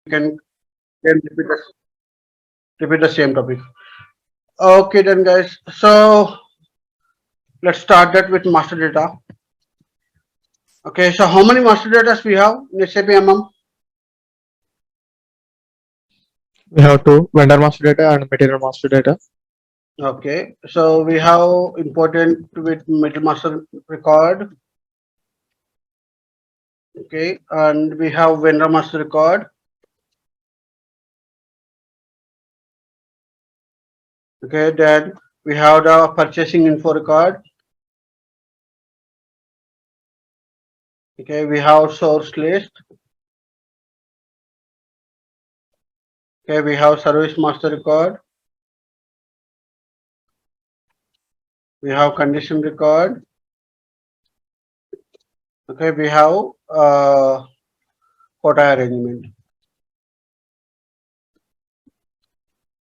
can then repeat the same topic. Okay, then guys. So let's start that with master data. Okay, so how many master data we have in SAP MM? We have two vendor master data and material master data. Okay, so we have important with metal master record. Okay, and we have vendor master record. Okay, then we have the purchasing info record. Okay, we have source list. Okay, we have service master record. We have condition record. Okay, we have quota arrangement.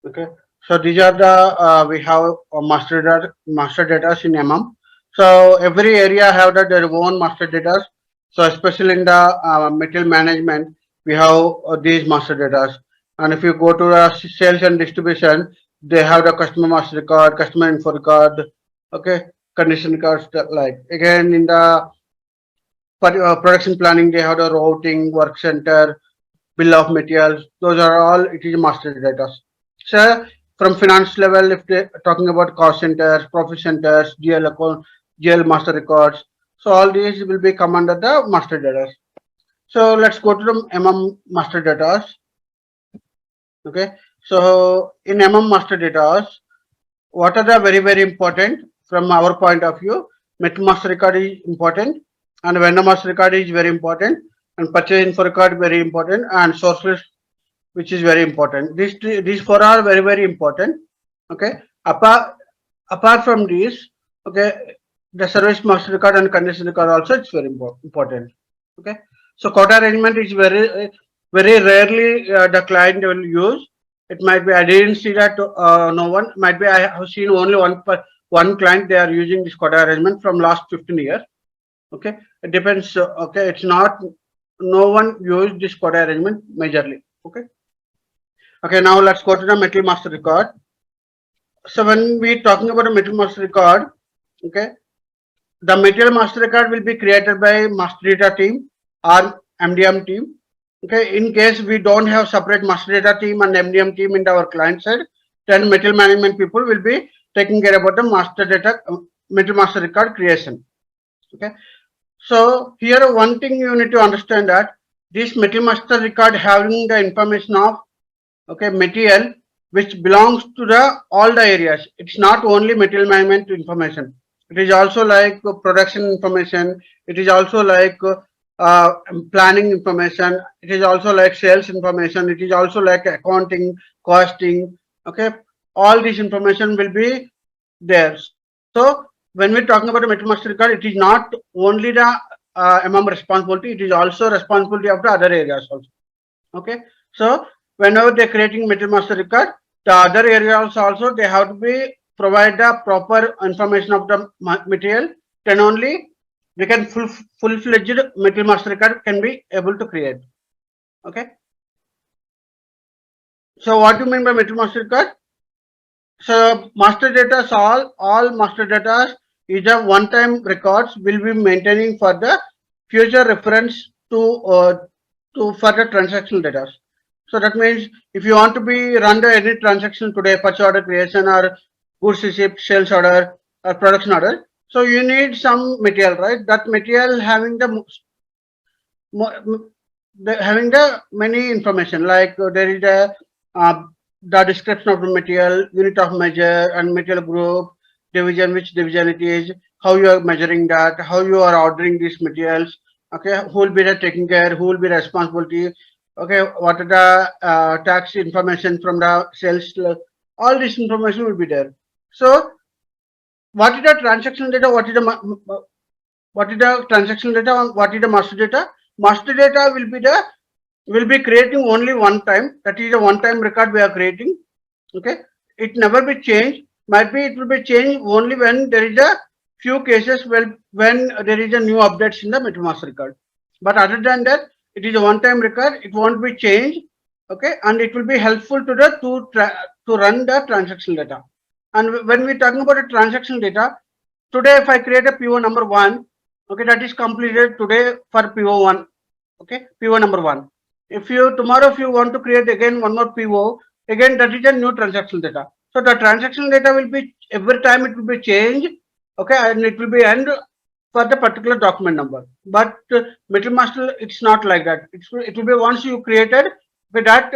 Okay, so these are the we have master data in MM. So every area have their own master data. So especially in the material management, we have these master data. And if you go to the sales and distribution, they have the customer master record, customer info record, okay, condition records like again in the production planning, they have the routing, work center, bill of materials. Those are all it is master data. So from finance level, if they're talking about cost centers, profit centers, GL account, GL master records, so all these will be come under the master data. So let's go to the MM master data. Okay, so in MM master data, what are the very important from our point of view? Metal master record is important, and vendor master record is very important, and purchase info record very important, and source list which is very important. These four are very important. Okay. Apart from these, okay, the service master record and condition record also it's very important. Okay. So quota arrangement is very rarely the client will use. It might be I didn't see that no one might be I have seen only one client they are using this quota arrangement from last 15 years. Okay, it depends. Okay, it's not no one used this quota arrangement majorly. Okay. Okay, now let's go to the metal master record. So when we talking about a metal master record, okay, the material master record will be created by master data team or MDM team. Okay, in case we don't have separate master data team and MDM team in our client side, then material management people will be taking care about the master data metal master record creation. Okay, so here one thing you need to understand that this metal master record having the information of okay material which belongs to the all the areas. It's not only material management information. It is also like production information. It is also like planning information. It is also like sales information. It is also like accounting, costing. Okay, all this information will be there. So when we're talking about a metal master record, it is not only the MM responsibility. It is also responsibility of the other areas also. Okay, so whenever they're creating metal master record, the other areas also they have to be provide the proper information of the material. Then only we can full-fledged metal master record can be able to create. Okay. So what do you mean by metal master record? So master data all master data is a one-time records will be maintaining for the future reference to further transactional data. So that means if you want to be run the any transaction today, purchase order creation or goods receipt, sales order or production order, so you need some material, right? That material having having the many information like there is a the description of the material, unit of measure and material group, division, which division it is, how you are measuring that, how you are ordering these materials, okay, who will be the taking care, who will be responsibility, okay, what are the tax information from the sales, all this information will be there. So what is the transaction data, what is the transaction data, what is the master data? Master data will be creating only one time, that is a one time record we are creating. Okay, it never be changed. Might be it will be changed only when there is a few cases when there is a new updates in the metal master record. But other than that, it is a one time record. It won't be changed Okay, and it will be helpful to the to run the transaction data. And when we're talking about the transaction data, today if I create a PO number one, okay, that is completed today for PO one. Okay, PO number one. If you tomorrow if you want to create again one more PO, again that is a new transaction data. So the transaction data will be every time it will be changed. Okay, and it will be end for the particular document number. But Metal Master, it's not like that. It will be once you created, with that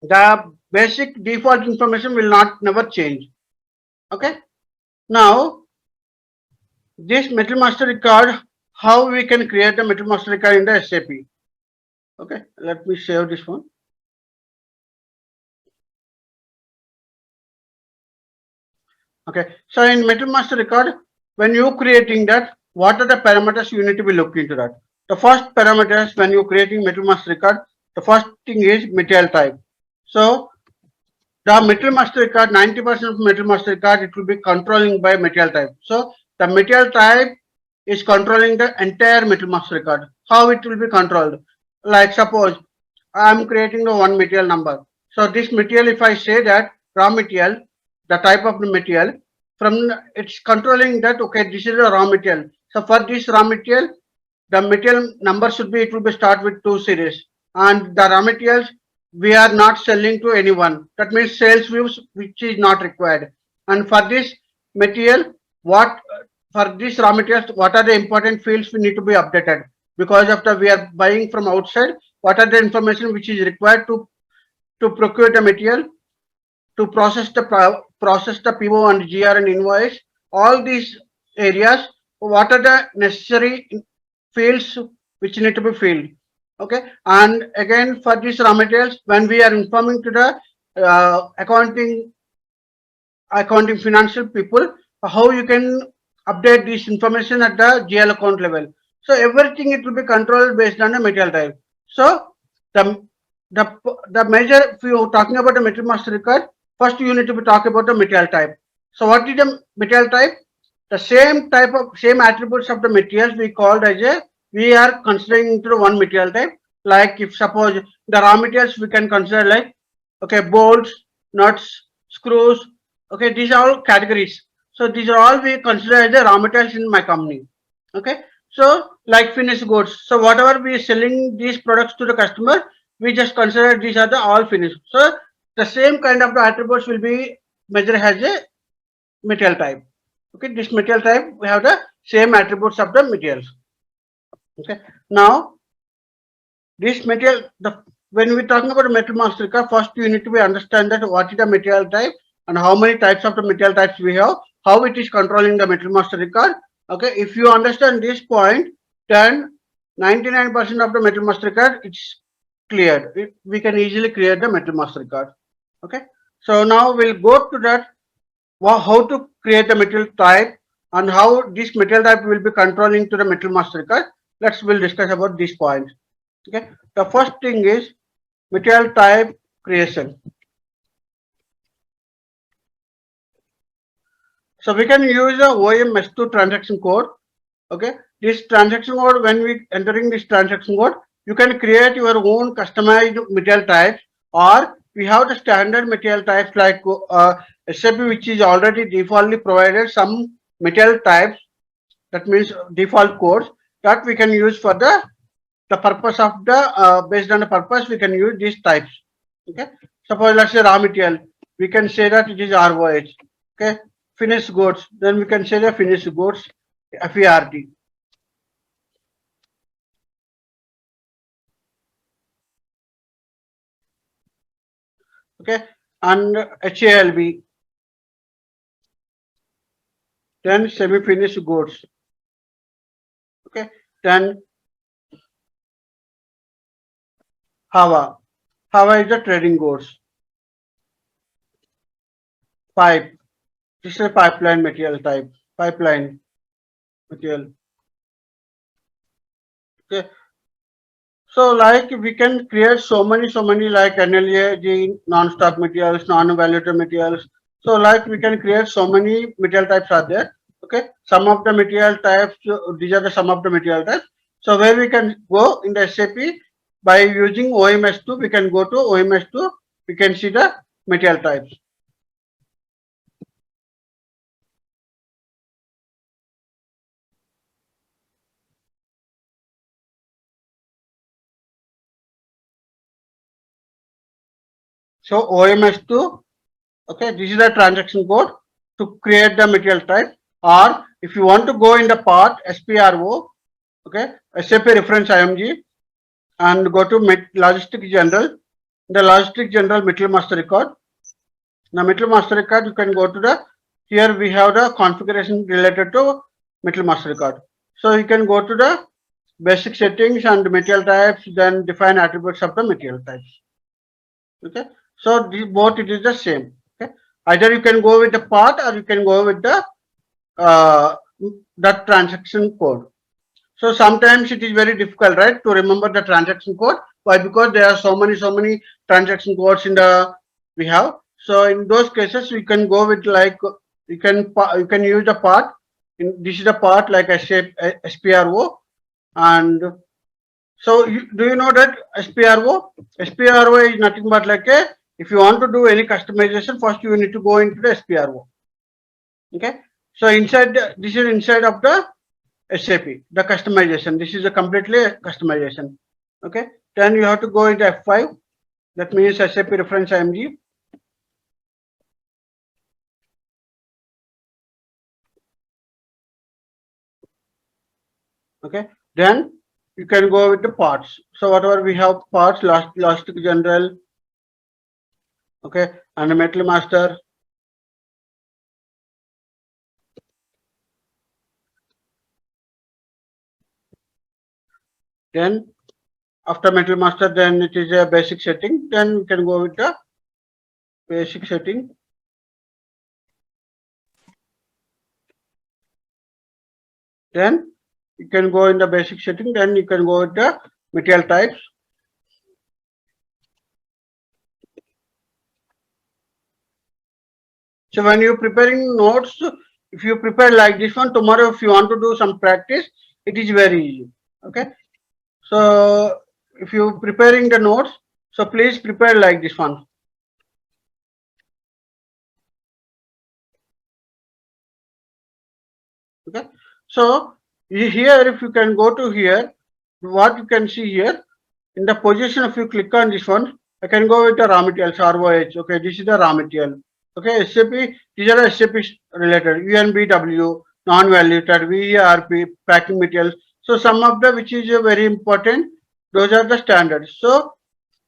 the basic default information will not never change. Okay. Now this Metal Master record, how we can create a Metal Master record in the SAP. Okay, let me save this one. Okay, so in Metal Master record, when you creating that, what are the parameters you need to be looking into that? The first parameters when you creating Metal Master record, the first thing is material type. So the Metal Master record, 90% of Metal Master record, it will be controlling by material type. So the material type is controlling the entire Metal Master record. How it will be controlled? Like suppose I am creating the one material number. So this material, if I say that raw material, the type of the material, from it's controlling that, okay, this is a raw material. So for this raw material, the material number should be, it will be start with 2 series. And the raw materials, we are not selling to anyone. That means sales views, which is not required. And for this material, what for this raw materials, what are the important fields we need to be updated? Because of the we are buying from outside, what are the information which is required to procure the material, to process the PO and GR and invoice, all these areas, what are the necessary fields which need to be filled. Okay, and again for these raw materials, when we are informing to the accounting financial people, how you can update this information at the GL account level. So everything it will be controlled based on the material type. So the the major, if you are talking about the material master record, first you need to be talk about the material type. So what is the material type? The same type of same attributes of the materials we called as a, we are considering into one material type. Like if suppose the raw materials we can consider like, okay, bolts, nuts, screws. Okay, these are all categories. So these are all we consider as the raw materials in my company. Okay, so like finished goods. So whatever we are selling these products to the customer, we just consider these are the all finished. So the same kind of the attributes will be measured as a material type. Okay, this material type we have the same attributes of the materials. Okay, now this material, the when we're talking about a metal master record, first you need to be understand that what is the material type and how many types of the material types we have, how it is controlling the metal master record. Okay, if you understand this point, then 99% of the metal master record it's cleared. We can easily create the metal master record. Okay, so now we'll go to that, how to create the material type and how this material type will be controlling to the metal master record. We'll discuss about this point. Okay, the first thing is material type creation. So we can use the OM S2 transaction code. Okay, this transaction code, when we entering this transaction code, you can create your own customized material types, or we have the standard material types like SAP, which is already defaultly provided some material types. That means default codes that we can use for the purpose of the based on the purpose we can use these types. Okay, suppose let's say raw material, we can say that it is ROH. Okay, finished goods, then we can say the finished goods FERT. Okay, and HALB, then semi finished goods. Okay, then HAVA. HAVA is the trading goods. Pipe, this is a pipeline material type. Pipeline material. Okay, so like we can create so many like NLA, the non-stop materials, non-evaluated materials. So like we can create so many material types are there. Okay, some of the material types, these are the some of the material types. So where we can go in the SAP, by using OMS2, we can go to OMS2, we can see the material types. So OMS2, okay, this is the transaction code to create the material type. Or if you want to go in the part SPRO, okay, SAP reference IMG, and go to logistic general, the logistic general material master record. Now material master record, you can go to the, here we have the configuration related to material master record. So you can go to the basic settings and material types, then define attributes of the material types. Okay, so both it is the same. Okay, either you can go with the part or you can go with the that transaction code. So sometimes it is very difficult, right, to remember the transaction code. Why? Because there are so many transaction codes in the we have. So in those cases, we can go with like you can use the part. This is the part like I said SPRO, and so do you know that SPRO? SPRO is nothing but like a, if you want to do any customization, first you need to go into the SPRO. Okay. So inside this is inside of the SAP, the customization. This is a completely customization. Okay. Then you have to go into F5. That means SAP reference IMG. Okay. Then you can go with the parts. So whatever we have parts, logistic general, okay, and the metal master. Then after metal master, then it is a basic setting. Then we can go with the basic setting. Then you can go in the basic setting. Then you can go with the material types. So when you're preparing notes, if you prepare like this one, tomorrow if you want to do some practice, it is very easy. Okay. So if you're preparing the notes, so please prepare like this one. Okay. So here, if you can go to here, what you can see here, in the position, if you click on this one, I can go with the raw materials, ROH. Okay, this is the raw material. Okay, SAP, these are SAP related, UNBW, non-valuated, VERP, packing materials. So some of the which is very important, those are the standards. So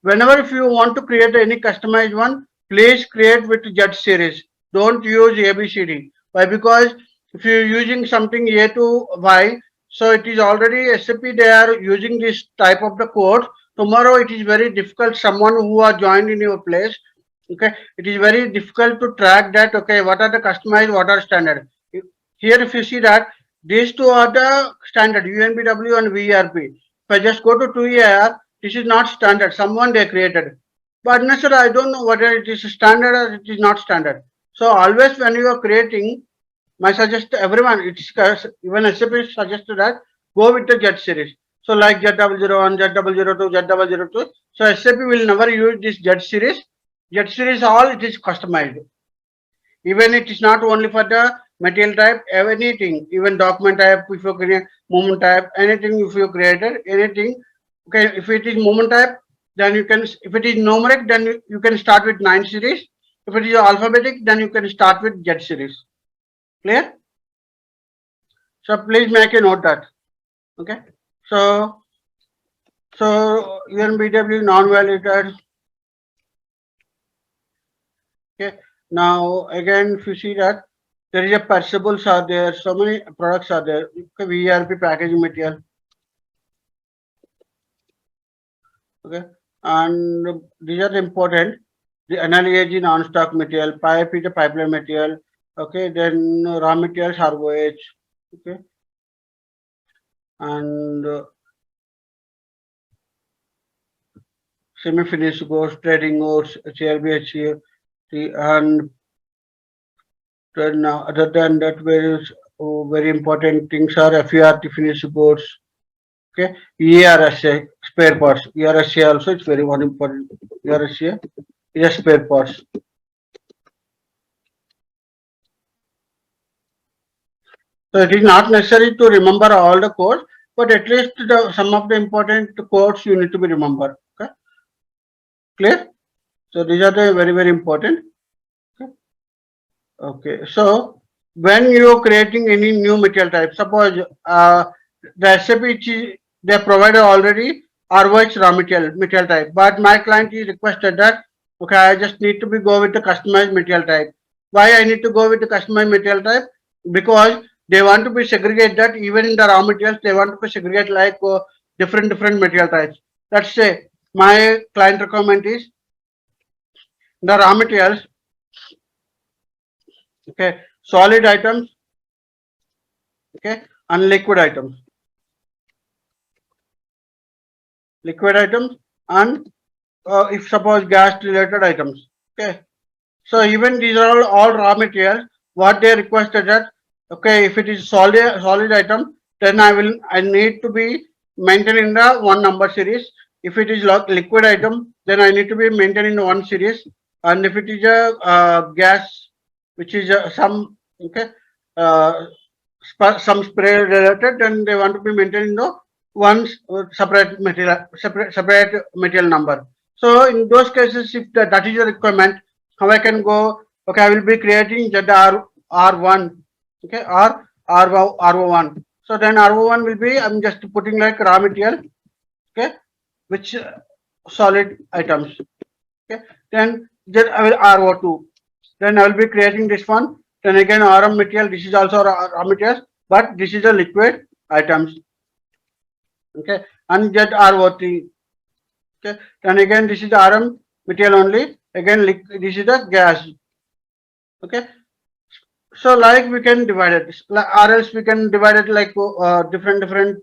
whenever if you want to create any customized one, please create with Z series. Don't use ABCD. Why? Because if you're using something A to Y, so it is already SAP, they are using this type of the code. Tomorrow it is very difficult, someone who are joined in your place, okay, it is very difficult to track that, okay, what are the customized, what are standard. Here if you see that these two are the standard, UNBW and VRP. If I just go to 2AR, this is not standard, someone they created. But no, sir, I don't know whether it is standard or it is not standard. So always when you are creating, my suggest to everyone, it's even SAP suggested that go with the Z series. So like Z001, Z002, Z002. So SAP will never use this Z series. Z series all it is customized. Even it is not only for the material type, anything, even document type, if you create movement type, anything if you created, anything. Okay, if it is movement type, then you can, if it is numeric, then you can start with 9 series. If it is alphabetic, then you can start with Z series. Clear? So please make a note that. Okay. So UNBW non-validated. Okay. Now again, if you see that there is a perishables are there, so many products are there. VRP packaging material. Okay. And these are important. The analogy non-stock material, pipe is a pipeline material. Okay. Then raw materials ROH. Okay. And semi-finished goods, trading goods, CLB, and then other than that, very important things are FERT finished goods. Okay, ERSA, spare parts. ERSA also it's very one important. ERSA is a spare parts. So it is not necessary to remember all the codes, but at least some of the important codes you need to be remember. Okay, clear? So these are the very important. Okay. Okay. So when you are creating any new material type, suppose the SAP they provided already ROH raw material type, but my client is requested that okay, I just need to be go with the customized material type. Why I need to go with the customized material type? Because they want to be segregate that even in the raw materials they want to be segregate like different material types. Let's say my client requirement is the raw materials, okay, solid items, okay, and liquid items, and if suppose gas related items, okay. So even these are all raw materials. What they requested that okay, if it is solid item, then I need to be maintaining the one number series. If it is liquid item, then I need to be maintaining the one series. And if it is a gas, which is some okay, uh, some spray related, then they want to be maintaining the one separate material number. So in those cases, if that is a requirement, how I can go? Okay, I will be creating ZR R1, okay, or RO1. So then RO1 will be I'm just putting like raw material, okay, which solid items, okay. Then I will RO2. Then I will be creating this one. Then again RM material. This is also raw materials, but this is a liquid items, okay, and ZRO3. Okay, then again this is the RM material only. Again, this is the gas. Okay, so like we can divide it, or else we can divide it like different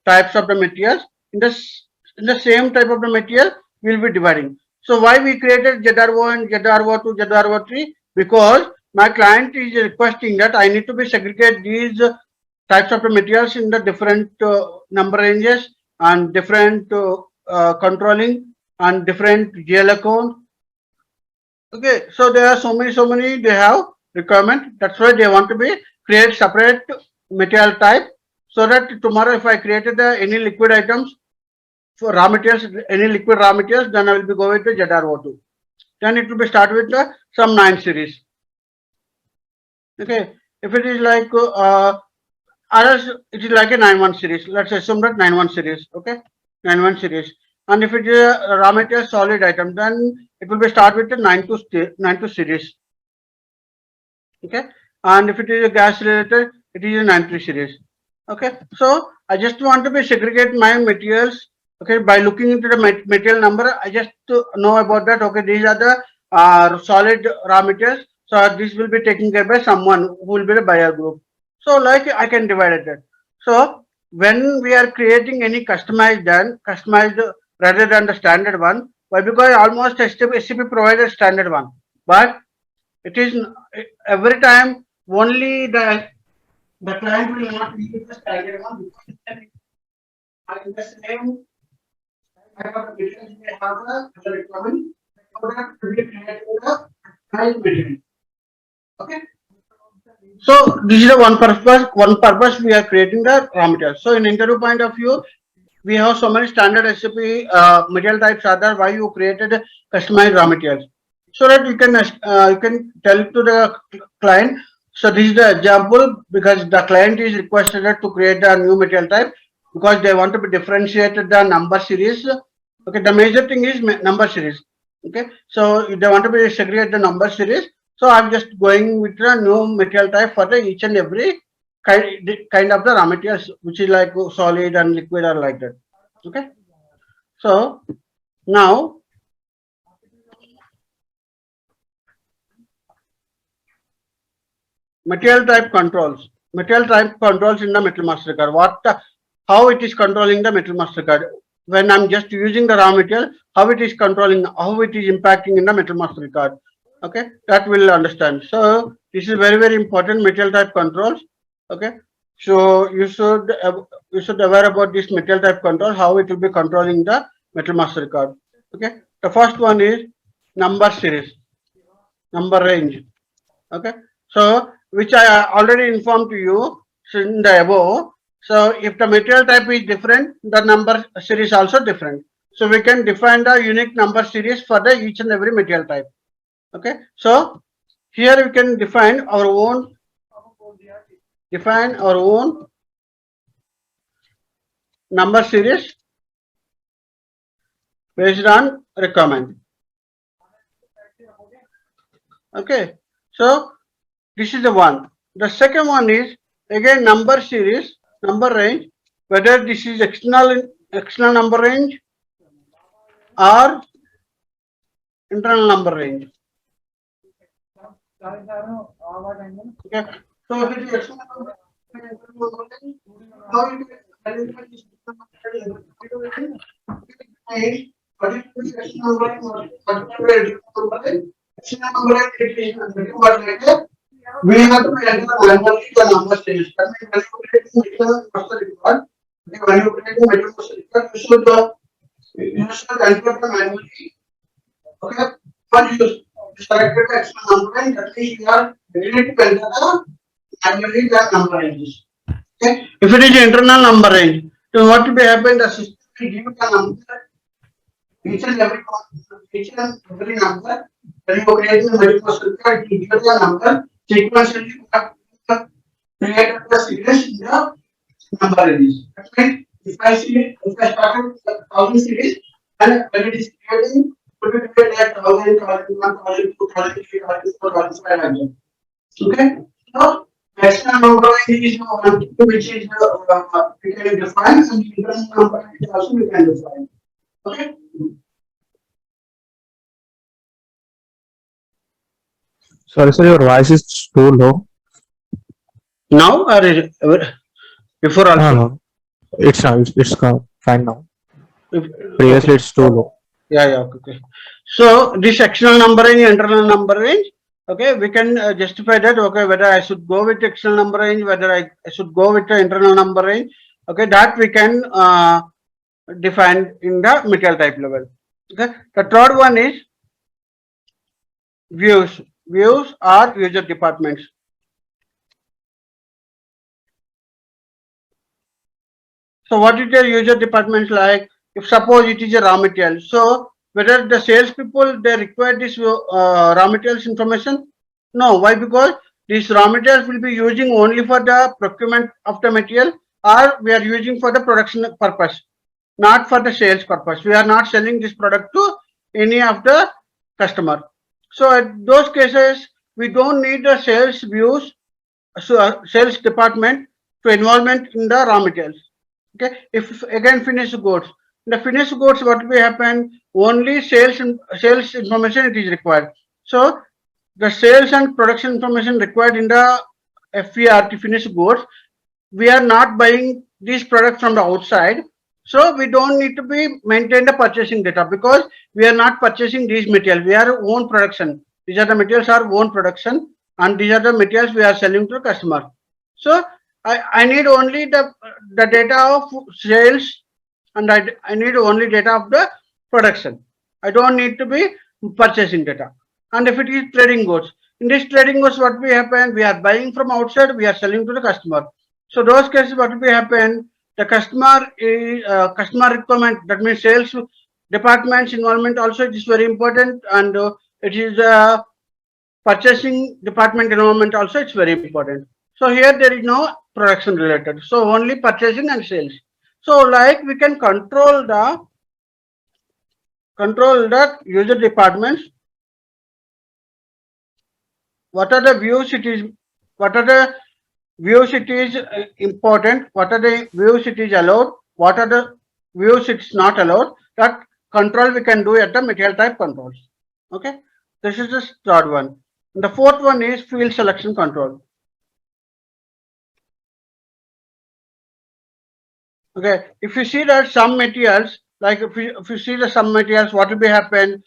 types of the materials. In the same type of the material, we'll be dividing. So why we created ZRO and ZRO2, ZRO3? Because my client is requesting that I need to be segregate these types of the materials in the different number ranges and different controlling and different GL account. Okay, so there are so many they have requirement. That's why they want to be create separate material type so that tomorrow if I created any liquid items for raw materials, any liquid raw materials, then I will be going to ZRO2. Then it will be start with the some 9 series. Okay, if it is like others, it is like a 9-1 series. Let's assume that 9-1 series. Okay, 9-1 series. And if it is a raw material solid item, then it will be start with the 9-2 series. Okay, and if it is a gas related, it is a 9-3 series. Okay, so I just want to be segregate my materials. Okay, by looking into the material number, I just know about that. Okay, these are the solid raw materials. So this will be taken care by someone who will be the buyer group. So like I can divide it. So when we are creating any customized rather than the standard one, why? Because almost SAP provided standard one, but it is every time only the client will not use the standard one because in the same type of business they have the requirement for that to be created the client material. Okay. So this is the one purpose we are creating the raw material. So in interview point of view, we have so many standard SAP material types are there. Why you created customized raw materials? So that you can tell to the client. So this is the example because the client is requested to create a new material type because they want to be differentiated the number series. Okay, the major thing is number series. Okay, so if they want to be segregate the number series. So I'm just going with the new material type for the each and every kind of the raw materials, which is like solid and liquid or like that. Okay, so now material type controls in the metal master card. How it is controlling the metal master card when I'm just using the raw material, how it is controlling, how it is impacting in the metal master card. Okay, that will understand. So this is very important material type controls. Okay, So you should aware about this material type control, how it will be controlling the metal master record. Okay. The first one is number series, number range. Okay. So which I already informed to you in the above. So if the material type is different, the number series also different. So we can define the unique number series for the each and every material type. Okay. So here we can define our own number series based on requirement. Okay. So this is the one. The second one is again number series, number range, whether this is external number range or internal number range. Okay. So if it is external number range, how you can identify this external number range? What is the external number range? What is the internal number range? External number range it is nothing but like a we have to enter manually the number series. That means when you create the master record, when you create the metal master record, you should enter the manually. Okay, but you selected the external number and that means you are ready to enter the manually the number ranges. Okay, if it is internal number range, then what will be happen? The system will give you the number each and every number. When you create the metal master record, it will give you the number sequentially. Create the series in the number ranges. That means if I started with 1000 series and when it is creating, it will create like 1000, 1001, 2000, 3000, 4000, 5000. Okay. So external number range is one which is we can define and internal number range also we can define. Okay. Sorry, sir, your voice is too low. Now or is it before No, also? no, it's fine now. Okay. Previously, it's too low. Yeah, okay. So this external number range, internal number range, okay, we can justify that, okay, whether I should go with external number range, whether I should go with the internal number range, okay, that we can define in the material type level. Okay, the third one is views. Views are user departments. So what is the user departments like? If suppose it is a raw material, so whether the sales people they require this raw materials information? No, why? Because these raw materials will be using only for the procurement of the material, or we are using for the production purpose, not for the sales purpose. We are not selling this product to any of the customer. So at those cases, we don't need the sales views, so sales department to involvement in the raw materials. Okay, if again finished goods, in the finished goods, what will happen? Only sales information it is required. So the sales and production information required in the FERT finished goods, we are not buying these products from the outside. So we don't need to be maintain the purchasing data because we are not purchasing these materials. We are own production. These are the materials are own production and these are the materials we are selling to the customer. So I need only the data of sales and I need only data of the production. I don't need to be purchasing data. And if it is trading goods, in this trading goods, what will happen? We are buying from outside, we are selling to the customer. So those cases, what will happen? The customer is customer requirement. That means sales department's involvement also it is very important, and it is purchasing department involvement also it's very important. So here there is no production related. So only purchasing and sales. So like we can control the user departments. What are the views it is? What are the views it is important? What are the views it is allowed? What are the views it's not allowed? That control we can do at the material type controls. Okay, this is the third one. The fourth one is field selection control. Okay, if you see that some materials, like if you see the some materials, what will be happen?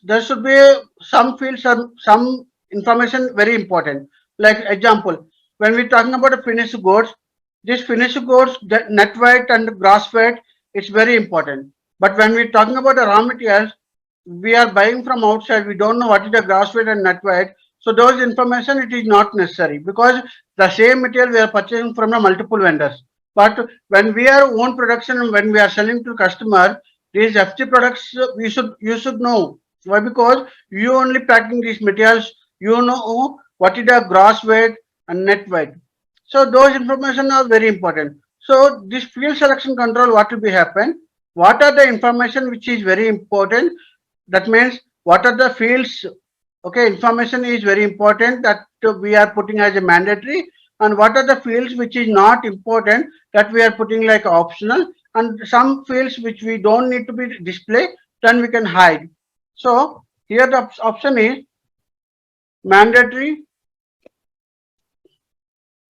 There should be some fields, some information very important. Like example, when we're talking about the finished goods, this finished goods, the net weight and gross weight, it's very important. But when we're talking about the raw materials, we are buying from outside, we don't know what is the gross weight and net weight. So those information, it is not necessary, because the same material we are purchasing from the multiple vendors. But when we are own production and when we are selling to customer, these FG products, you should know. Why? Because you only packing these materials, you know what is the gross weight and net weight. So those information are very important. So this field selection control, what will be happen? What are the information which is very important? That means what are the fields? Okay, information is very important that we are putting as a mandatory, and what are the fields which is not important that we are putting like optional, and some fields which we don't need to be display, then we can hide. So here the option is mandatory,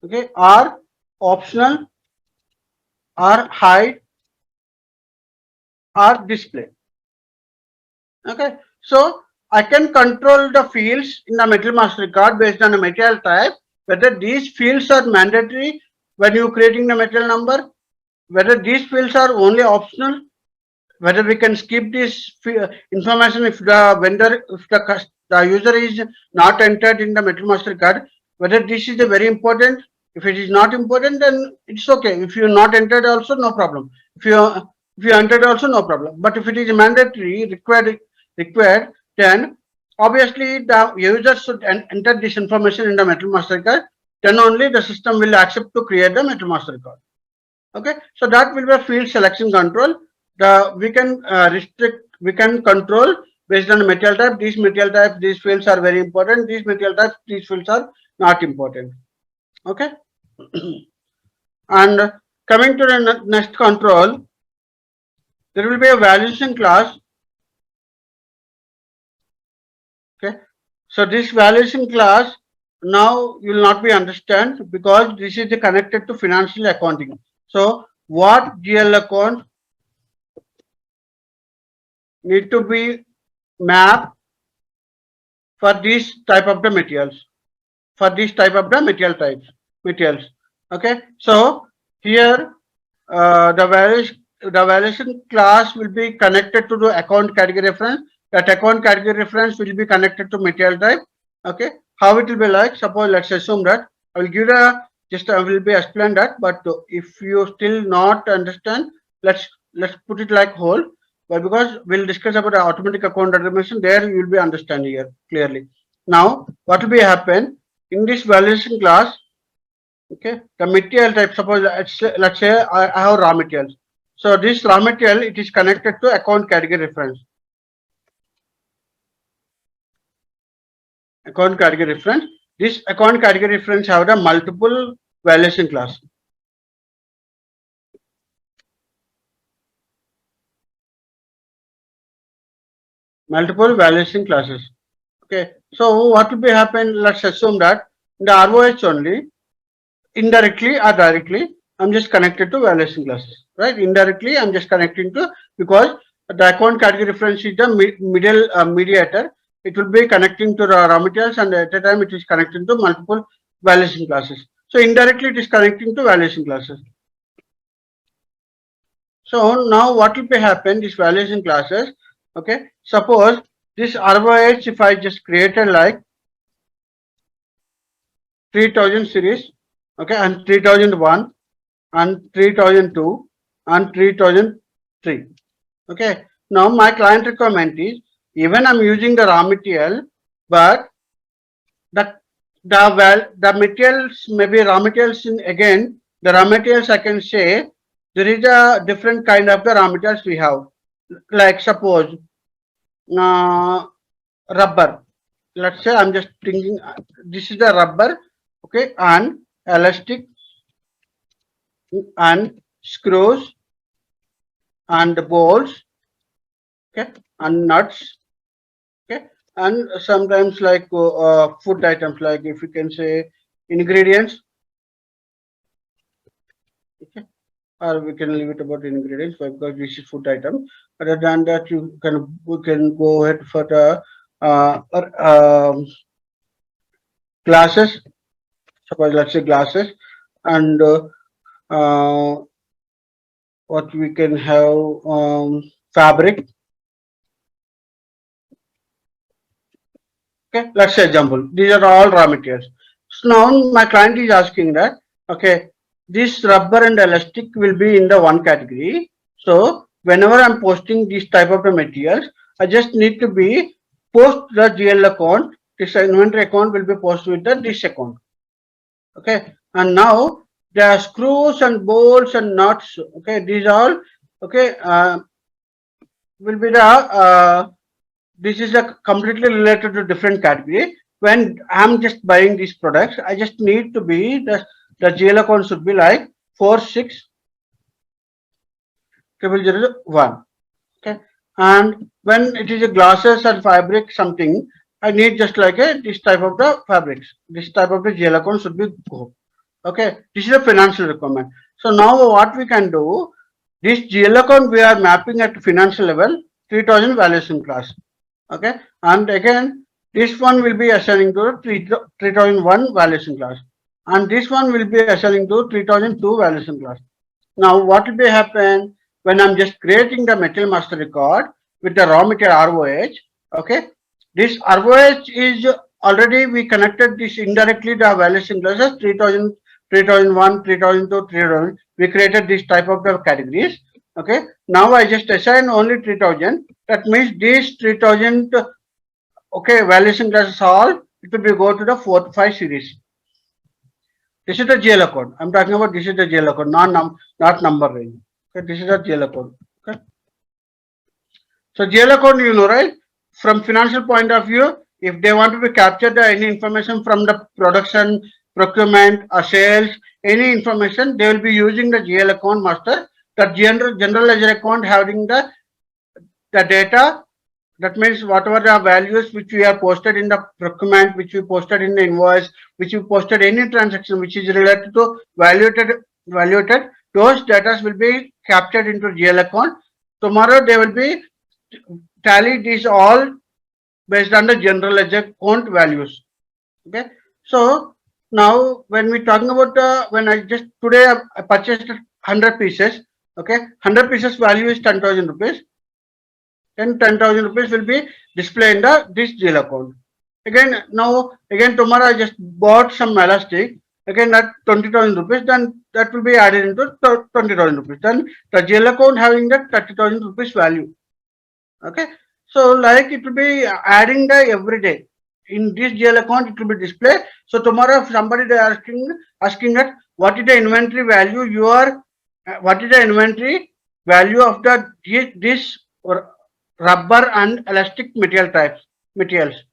okay, or optional, or hide, or display. Okay, so I can control the fields in the material master record based on the material type, whether these fields are mandatory when you creating the material number, whether these fields are only optional, whether we can skip this information if the vendor, if the user is not entered in the material master record, whether this is a very important. If it is not important, then it's okay. If you not entered also, no problem. If you entered also, no problem. But if it is mandatory, required, then obviously the user should enter this information in the material master record. Then only the system will accept to create the material master record. Okay, so that will be a field selection control. We can restrict, we can control based on the material type. These material types, these fields are very important. These material types, these fields are not important. Okay, and coming to the next control, there will be a valuation class. Okay, so this valuation class, now you will not be understand, because this is connected to financial accounting. So what GL account need to be mapped for this type of the materials, for this type of the materials. Okay, so here the valuation class will be connected to the account category reference. That account category reference will be connected to material type. Okay, how it will be like? Suppose let's assume that I will give a just I will be explain that. But if you still not understand, let's put it like whole. But because we'll discuss about the automatic account automation, there you will be understanding here clearly. Now, what will be happen in this valuation class? Okay, the material type. Suppose let's say I have raw materials. So this raw material, it is connected to account category reference. Account category reference. This account category reference have the multiple valuation class. Multiple valuation classes. Okay, so what will be happen? Let's assume that in the ROH only, indirectly or directly, I'm just connected to valuation classes, right? Indirectly, I'm just connecting to, because the account category reference is the middle mediator. It will be connecting to the raw materials, and at a time it is connecting to multiple valuation classes. So indirectly, it is connecting to valuation classes. So now what will be happen? These valuation classes. Okay, suppose this ROH, if I just created like 3000 series, okay, and 3001 and 3002 and 3003. Okay, now my client requirement is, even I'm using the raw material, but the materials, maybe raw materials in, again the raw materials, I can say there is a different kind of the raw materials we have, like suppose rubber. Let's say I'm just thinking this is the rubber, okay, and elastic and screws and bolts, okay, and nuts, okay, and sometimes like food items, like if you can say ingredients, okay, or we can leave it about ingredients, because this is food item. Other than that, we can go ahead for the classes. suppose let's say glasses, and uh, what we can have, fabric. Okay, let's say example. These are all raw materials. So now my client is asking that, okay, this rubber and elastic will be in the one category. So whenever I'm posting this type of the materials, I just need to be post the GL account. This inventory account will be posted with the this account. Okay, and now there are screws and bolts and nuts. Okay, these all okay will be the this is a completely related to different category. When I'm just buying these products, I just need to be the GL account should be like 46001. Okay, and when it is a glasses and fabric something, I need just like a this type of the fabrics. This type of the GL account should be go. Okay, this is a financial requirement. So now what we can do, this GL account we are mapping at financial level 3000 valuation class. Okay, and again this one will be assigning to 3001 valuation class, and this one will be assigning to 3002 valuation class. Now what will be happen when I'm just creating the material master record with the raw material ROH? Okay, this ROH is already we connected this indirectly the valuation classes 3000, 3001, 3002, 3000. We created this type of the categories. Okay, now I just assign only 3000. That means these 3000 okay valuation classes all it will be go to the 4 5 series. This is the GL account. I'm talking about this is the GL account, not number range. Okay, this is the GL account. Okay. So GL account, you know, right? From financial point of view, if they want to be captured any information from the production, procurement, or sales, any information, they will be using the GL account master. The general ledger account having the data. That means whatever the values which we are posted in the procurement, which we posted in the invoice, which we posted any transaction which is related to valuated, those data will be captured into GL account. Tomorrow they will be tally these all based on the general ledger account values. Okay. So now when we talking about the when I just today I purchased 100 pieces. Okay, 100 pieces value is 10,000 rupees. Then 10,000 rupees will be displayed in the this GL account. Again now again tomorrow I just bought some elastic. Again that 20,000 rupees. Then that will be added into 20,000 rupees. Then the GL account having that 30,000 rupees value. Okay, so like it will be adding the every day in this GL account it will be displayed. So tomorrow if somebody they are asking that what is the inventory value you are what is the inventory value of the this rubber and elastic materials,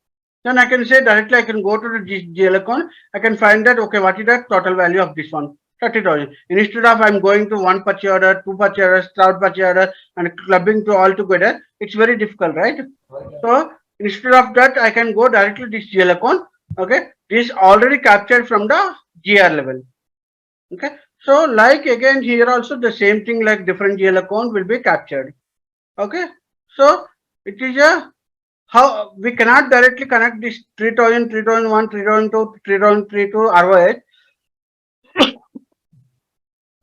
then I can say directly I can go to the GL account. I can find that okay what is the total value of this one, 30,000. Instead of I'm going to one purchase order, two purchase orders, third purchase order, and clubbing to all together, it's very difficult, right? So instead of that, I can go directly to this GL account. Okay, this already captured from the GR level. Okay, so like again here also the same thing like different GL account will be captured. Okay, so it is a how we cannot directly connect this 3000, 3001, 3002, 3003 to ROH.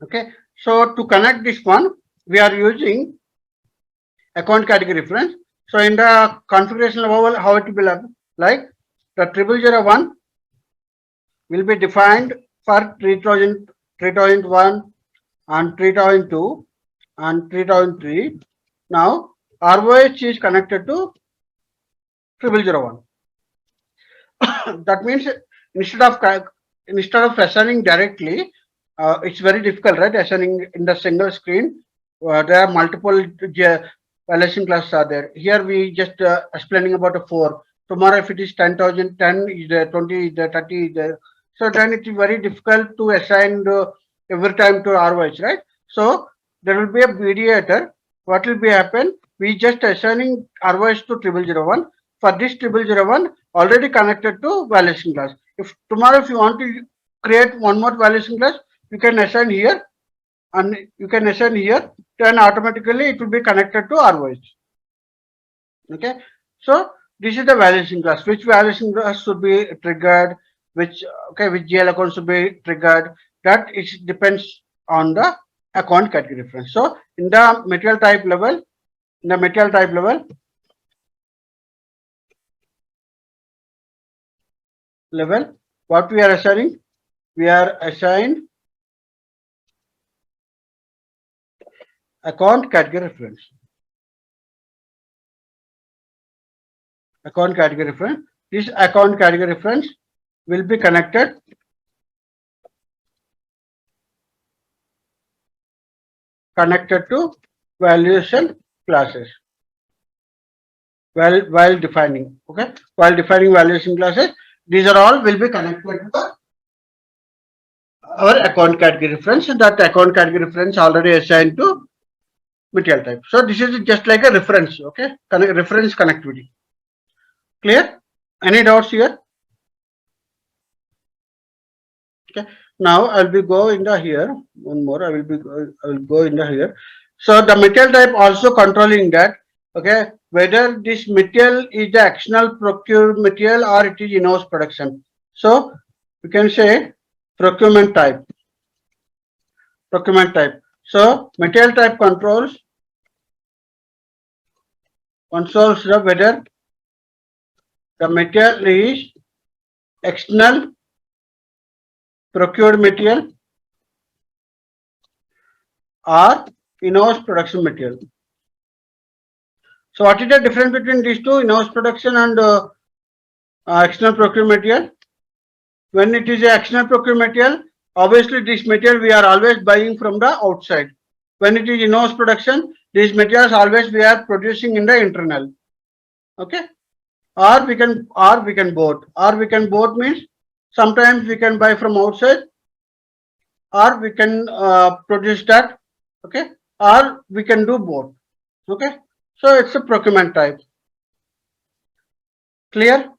Okay, so to connect this one, we are using account category reference. So in the configuration level, how it will be like the 0001 will be defined for 3000, 3001 and 3002 and 3003. Now ROH is connected to 0001. That means instead of assigning directly, it's very difficult, right? Assigning in the single screen, there are multiple valuation classes are there. Here we just explaining about a 4. Tomorrow if it is 10,000, 10 is there, 20 is there, 30 is there. So then it is very difficult to assign every time to ROH, right? So there will be a mediator. What will be happen? We just assigning ROH to 0001. For this 0001 already connected to valuation class. If tomorrow if you want to create one more valuation class, you can assign here and you can assign here, then automatically it will be connected to ROH. Okay, so this is the valuation class. Which valuation class should be triggered? which which GL account should be triggered. That it depends on the account category reference. So in the material type level, what we are assigning? We are assigned account category reference. Account category reference. This account category reference will be connected to valuation classes while defining. Okay, while defining valuation classes, these are all will be connected to our account category reference. That account category reference already assigned to material type. So this is just like a reference. Okay, reference connectivity. Clear? Any doubts here? Okay. Now I will be go in the here. One more. I will go in the here. So the material type also controlling that. Okay, whether this material is the external procured material or it is in-house production. So we can say procurement type. So material type controls the whether the material is external procured material or in-house production material. So what is the difference between these two, in-house production and external procured material? When it is a external procured material, obviously this material we are always buying from the outside. When it is in-house production, these materials always we are producing in the internal. Okay, or we can both. Means sometimes we can buy from outside, or we can produce that. Okay, or we can do both. Okay, so it's a procurement type. Clear?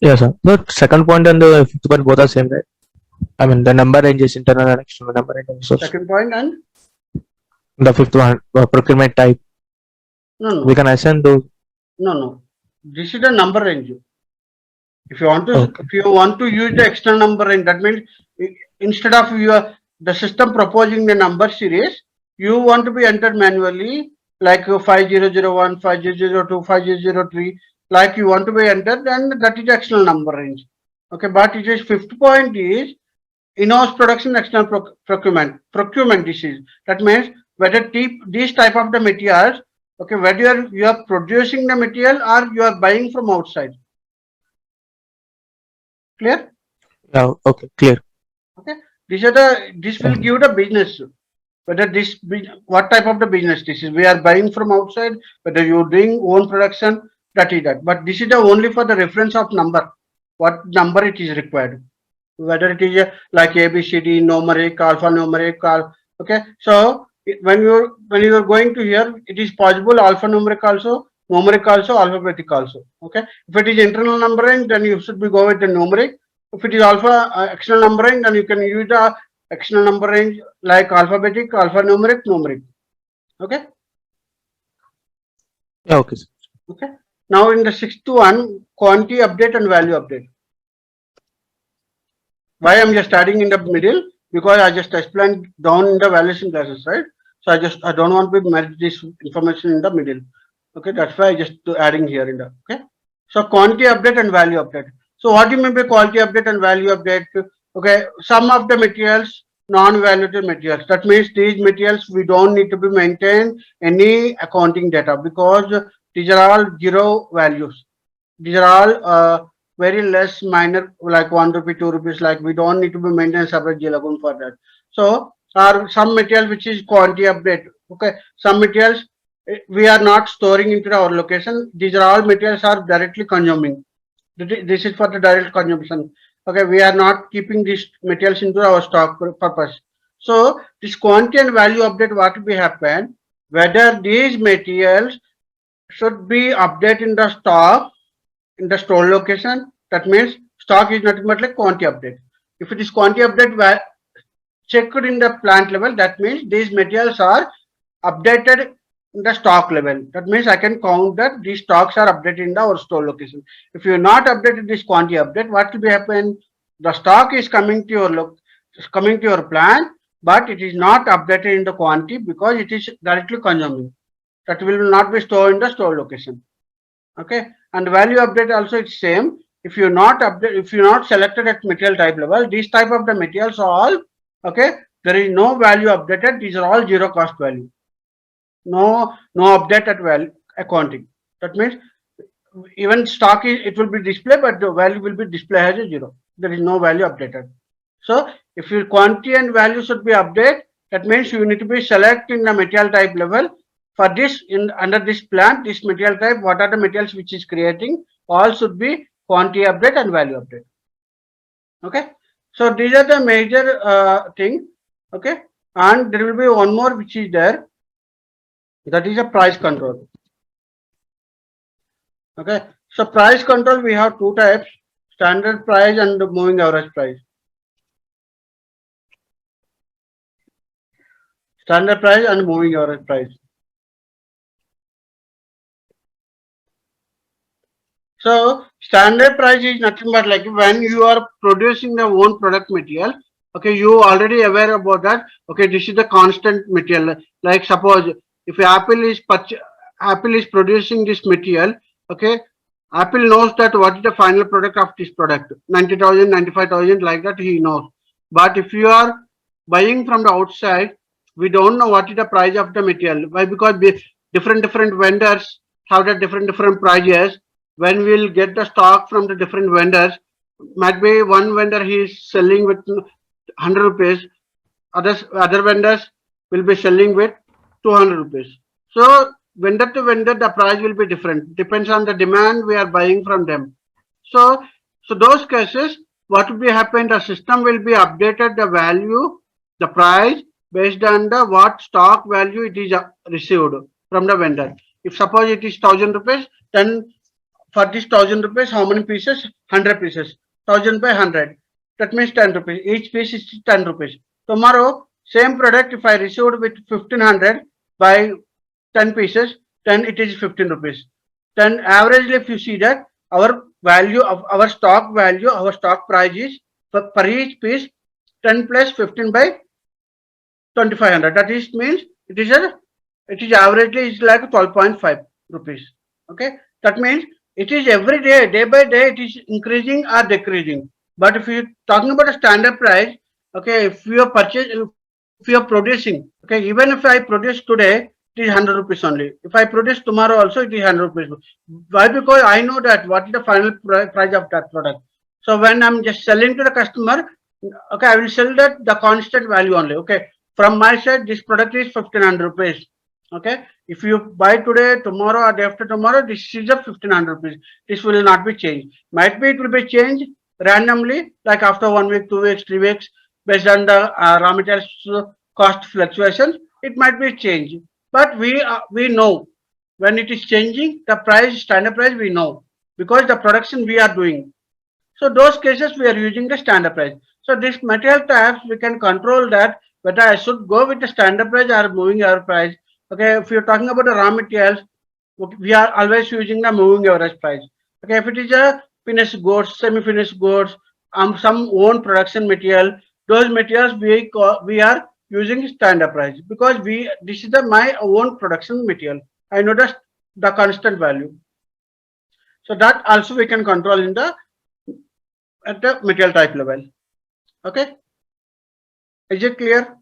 Yes, sir. The second point and the fifth point both are same, right? I mean, the number range is internal and external number range. So Second point and the fifth one, procurement type. no. We can assign those. No. This is the number range. If you want to, Okay. if you want to use the external number range, that means instead of the system proposing the number series, you want to be entered manually, like 5001, 5002, 5003, like you want to be entered, and that is external number range. Okay, but it is fifth point is in-house production, external procurement. This is that means whether these type of the materials, okay, whether you are producing the material or you are buying from outside. Clear? Yeah. Okay. Clear. Okay. This will give the business. Whether what type of the business this is. We are buying from outside, whether you're doing own production, that is that. But this is the only for the reference of number. What number it is required. Whether it is like ABCD, numeric, alphanumeric, okay. So when you are going to here, it is possible alphanumeric also, numeric also, alphabetic also. Okay. If it is internal numbering, then you should be go with the numeric. If it is external numbering, then you can use the external numbering like alphabetic, alphanumeric, numeric. Okay. Yeah. Okay. Sir. Okay. Now in the sixth one, quantity update and value update. Why I'm just adding in the middle? Because I just explained down in the valuation classes, right? So I don't want to merge this information in the middle. Okay, that's why I just adding here in the okay. So quantity update and value update. So what do you mean by quality update and value update? Okay, some of the materials, non-valuable materials. That means these materials we don't need to be maintain any accounting data because these are all zero values. These are all very less minor, like 1 rupee, 2 rupees, like we don't need to be maintain separate GL account for that. So are some material which is quantity update. Okay, some materials we are not storing into our location. These are all materials are directly consuming. This is for the direct consumption. Okay, we are not keeping these materials into our stock purpose. So this quantity and value update what will be happen, whether these materials should be updated in the stock in the store location. That means stock is nothing but like quantity update. If it is quantity update checked in the plant level, that means these materials are updated the stock level. That means I can count that these stocks are updated in our store location. If you not updated this quantity update, what will be happen? The stock is coming to your coming to your plant, but it is not updated in the quantity because it is directly consuming. That will not be stored in the store location. Okay, and value update also it's same. If you not update, if you not selected at material type level, these type of the materials are all okay. There is no value updated. These are all zero cost value. No updated value accounting. That means even stock is it will be displayed, but the value will be displayed as a zero. There is no value updated. So if your quantity and value should be updated, that means you need to be selecting the material type level. For this in under this plant, this material type, what are the materials which is creating? All should be quantity update and value update. Okay. So these are the major thing. Okay. And there will be one more which is there. That is a price control. Okay. So price control we have two types: standard price and moving average price. Standard price and moving average price. So standard price is nothing but like when you are producing the own product material. Okay, you already aware about that. Okay, this is the constant material. Like suppose if Apple is producing this material. Okay, Apple knows that what is the final product of this product. 90,000, 95,000, like that he knows. But if you are buying from the outside, we don't know what is the price of the material. Why? Because different vendors have the different prices. When we'll get the stock from the different vendors, might be one vendor he is selling with 100 rupees, other vendors will be selling with 200 rupees. So vendor to vendor the price will be different, depends on the demand we are buying from them. So those cases, what will be happen, the system will be updated the value, the price based on the what stock value it is received from the vendor. If suppose it is 1,000 rupees, then for this 1,000 rupees, how many pieces? 100 pieces. 1,000 by 100. That means 10 rupees. Each piece is 10 rupees. Tomorrow, same product, if I received with 1,500 by 10 pieces, then it is 15 rupees. Then averagely, if you see that our value of our stock value, our stock price is per each piece 10 plus 15 by 2,500. That is means it is averagely is like 12.5 rupees. Okay, that means it is every day by day it is increasing or decreasing. But if you talking about a standard price, okay, if you are producing, okay, even if I produce today, it is 100 rupees only. If I produce tomorrow also, it is 100 rupees. Why? Because I know that what is the final price of that product. So when I'm just selling to the customer, okay, I will sell that the constant value only. Okay, from my side, this product is 1,500 rupees. Okay, if you buy today, tomorrow, or day after tomorrow, this is a 1,500 rupees. This will not be changed. Might be it will be changed randomly, like after 1 week, 2 weeks, 3 weeks, based on the raw materials cost fluctuations. It might be changed, but we know when it is changing the price, standard price we know because the production we are doing. So those cases we are using the standard price. So this material types we can control that whether I should go with the standard price or moving average price. Okay, if you're talking about the raw materials, okay, we are always using the moving average price. Okay, if it is a finished goods, semi-finished goods, some own production material, those materials we are using standard price because this is the my own production material. I know the constant value. So that also we can control in the at the material type level. Okay, is it clear?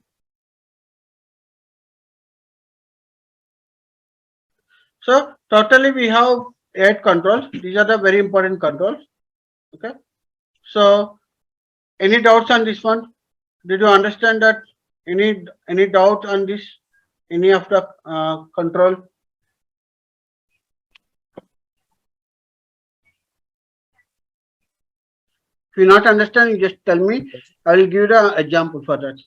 So totally we have 8 controls. These are the very important controls. Okay, so any doubts on this one? Did you understand that? Any doubt on this? Any of the control? If you not understand, you just tell me. I will give you the example for that.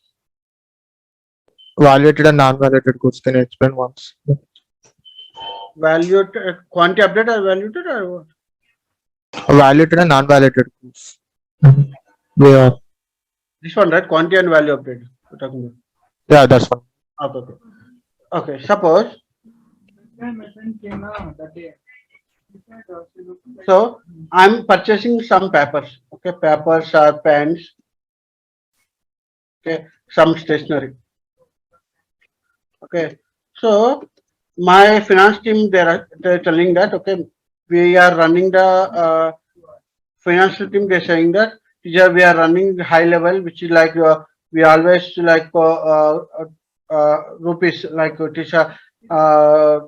Validated and non-validated goods. Can you explain once? Valued quantity update or valued or what? Validated and non-validated goods. Yeah, This one, right? Quantity and value update. We're talking yeah, that's one. about. Okay. Okay. Suppose So I'm purchasing some papers. Okay, papers or pens. Okay, some stationery. Okay, so my finance team they're telling that okay we are running the financial team they're saying that teacher we are running high level which is like we always like rupees like teacher uh,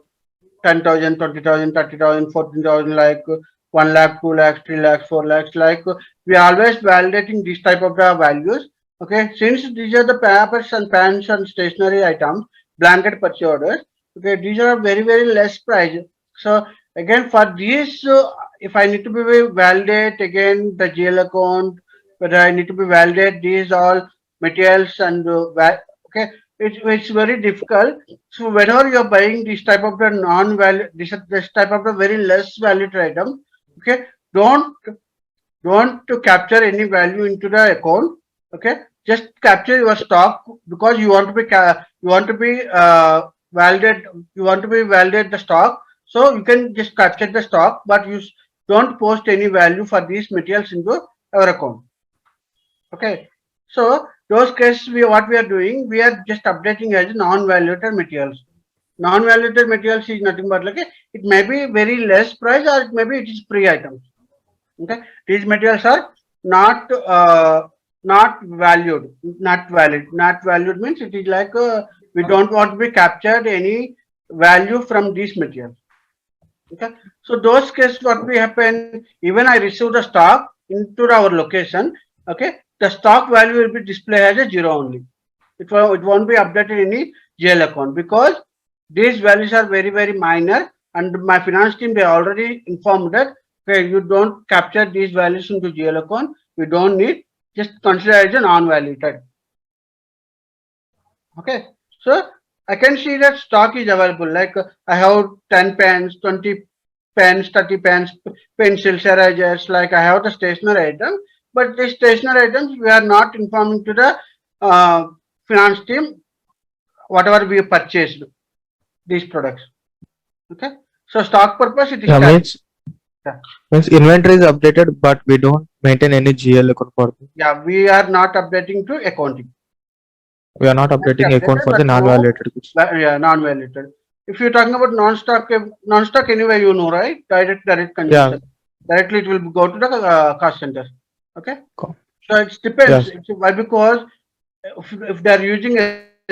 10,000, 20,000, 30,000, 14,000, like 1 lakh, 2 lakhs, 3 lakhs, 4 lakhs. Like we are always validating this type of the values. Okay, since these are the papers and pens and stationery items, blanket purchase orders. Okay, these are very less price. So again for these, if I need to be validate again the GL account, whether I need to be validate these all materials and okay, it's very difficult. So whenever you're buying this type of the non-value, this type of the very less valued item, okay, don't to capture any value into the account. Okay, just capture your stock because you want to be validate. You want to be validate the stock, so you can just capture the stock, but you don't post any value for these materials into our account. Okay, so those cases we what we are doing, we are just updating as non-valuated materials. Non-valuated materials is nothing but like it may be very less price or it maybe it is free items. Okay, these materials are not valued, not valid. Not valued means it is like we don't want to be captured any value from these materials. Okay, so those cases what will happen even I receive the stock into our location. Okay, the stock value will be displayed as a zero only. It won't be updated in any GL account because these values are very minor and my finance team they already informed that okay you don't capture these values into GL account, we don't need, just consider as a non-valuated. Okay, so I can see that stock is available. Like I have 10 pens, 20 pens, 30 pens, pencils, erasers. Like I have the stationery item, but the stationery items we are not informing to the finance team whatever we purchased these products. Okay, so stock purpose it is Yeah, static. Yeah, means inventory is updated, but we don't maintain any GL account for them. yeah, we are not updating to accounting. We are not updating account Updated, for the but no, non-validated goods. yeah, non-validated. If you're talking about non-stock, non-stock anyway, you know, right? Direct Yeah, consumption. Directly it will go to the cost center. Okay. co- So it depends. yes, It's why because if they are using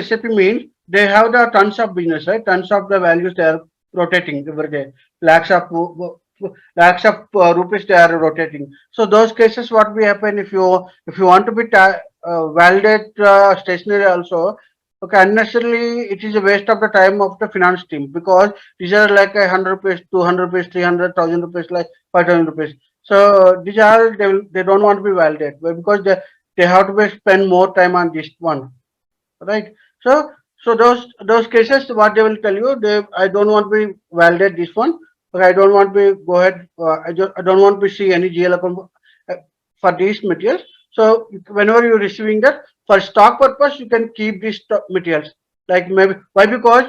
SAP means they have the tons of business, right? Tons of the values they are rotating every day. Lakhs of lakhs of rupees they are rotating. So those cases, what will happen if you want to be validate stationery also? Okay, unnecessarily it is a waste of the time of the finance team because these are like 100 rupees, 200 rupees, 300,000 rupees, like 5,000 rupees. So these are they don't want to be validated because they have to be spend more time on this one, right? So those cases what they will tell you, I don't want to be validate this one, okay, I don't want to be go ahead, I don't want to see any GL account uh, for these materials. So whenever you're receiving that for stock purpose you can keep these materials, like maybe why because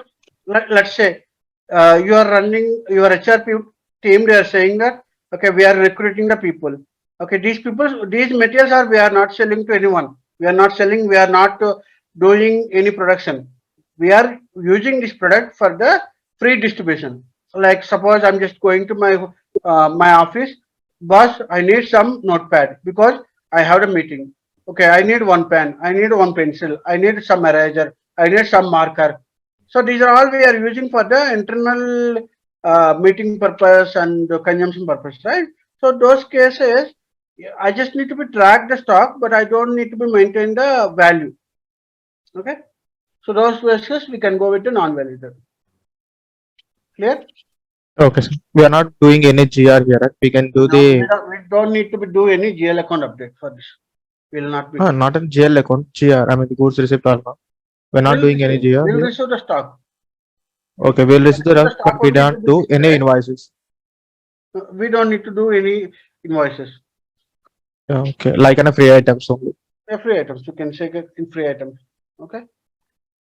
let's say you are running your HRP team, they are saying that okay we are recruiting the people, okay these people these materials are we are not selling to anyone, we are not selling, we are not doing any production, we are using this product for the free distribution. Like suppose I'm just going to my office, boss I need some notepad because I have a meeting, okay I need one pen, I need one pencil, I need some eraser, I need some marker. So these are all we are using for the internal meeting purpose and consumption purpose, right? So those cases, yeah, I just need to be track the stock, but I don't need to be maintain the value. Okay. So those cases we can go with the non-validated. Clear? okay, sir. We are not doing any GR here, right? We can do No, the we don't need to be do any GL account update for this. We will not be doing. not in GL account, GR. I mean the goods receipt or not. We're not doing any GR We'll here. receive the stock. Okay, we'll receive the The rest, but stock we only to don't be do any displayed. invoices. We don't need to do any invoices. Yeah, okay, like on a free items only. They're free items. You can check it in free items. Okay.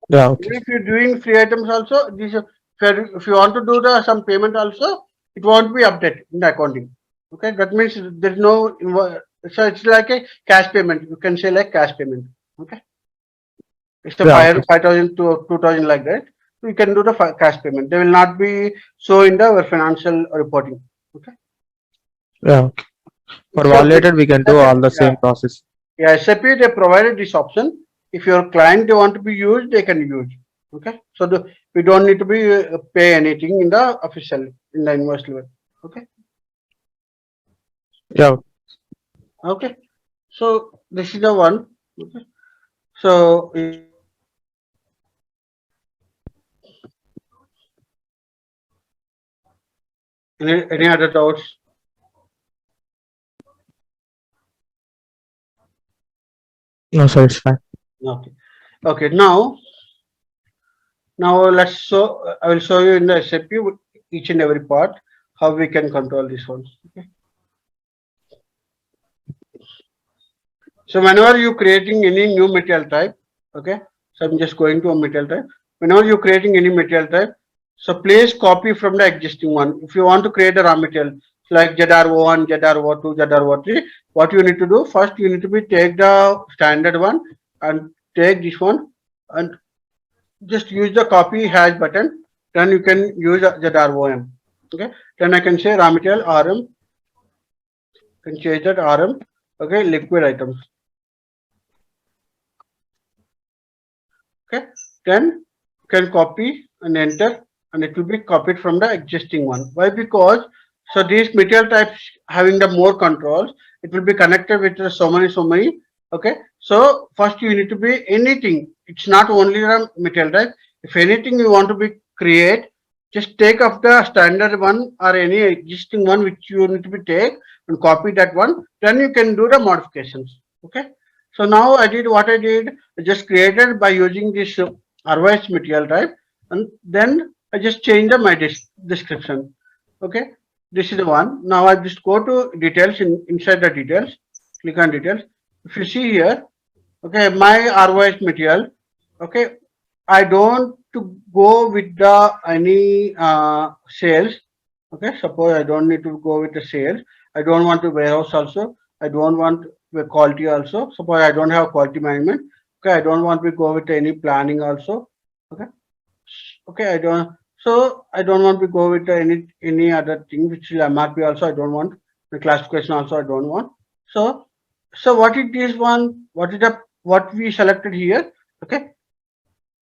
Yeah, okay. If you're doing free items also, these if you want to do some payment also, it won't be updated in the accounting. Okay, that means there is no so it's like a cash payment. You can say like cash payment. Okay, it's a Yeah, okay. 5,000 to 2,000 like that. You can do the cash payment. They will not be show in the financial reporting. Okay, Yeah, okay. For so validated, we can do all the yeah, same process. yeah, SAP they provided this option. If your client they want to be used, they can use. Okay, so we don't need to be pay anything in the official in the invoice level. Okay, Yeah, okay. So this is the one. Okay. So any other doubts? no, sir, it's fine. Okay. Okay. Now let's show. I will show you in the SAP each and every part how we can control this one. Okay. So whenever you creating any new material type, okay. So I'm just going to a material type. Whenever you're creating any material type, so please copy from the existing one. If you want to create a raw material like ZRO1, ZRO2, ZRO3, what you need to do first, you need to be take the standard one and take this one and just use the copy hash button. Then you can use ZROM. Okay. Then I can say raw material RM. Can change that RM. Okay. Liquid items. Okay, then you can copy and enter and it will be copied from the existing one. Why? Because so these material types having the more controls, it will be connected with the so many. Okay, so first you need to be anything. It's not only the material type. If anything you want to be create, just take up the standard one or any existing one which you need to be take and copy that one. Then you can do the modifications. Okay. So now I did what I did, I just created by using this ROS material type, and then I just changed my description. Okay, this is the one. Now I just go to details inside the details, click on details. If you see here, okay, my ROS material, okay, I don't to go with the any sales. Okay, suppose I don't need to go with the sales. I don't want to warehouse also. I don't want the quality also. Suppose I don't have quality management. Okay, I don't want to go with any planning also. Okay, okay, I don't. So I don't want to go with any other thing which is MRP also. I don't want the classification also. I don't want. So what it is one? What is the what we selected here? Okay,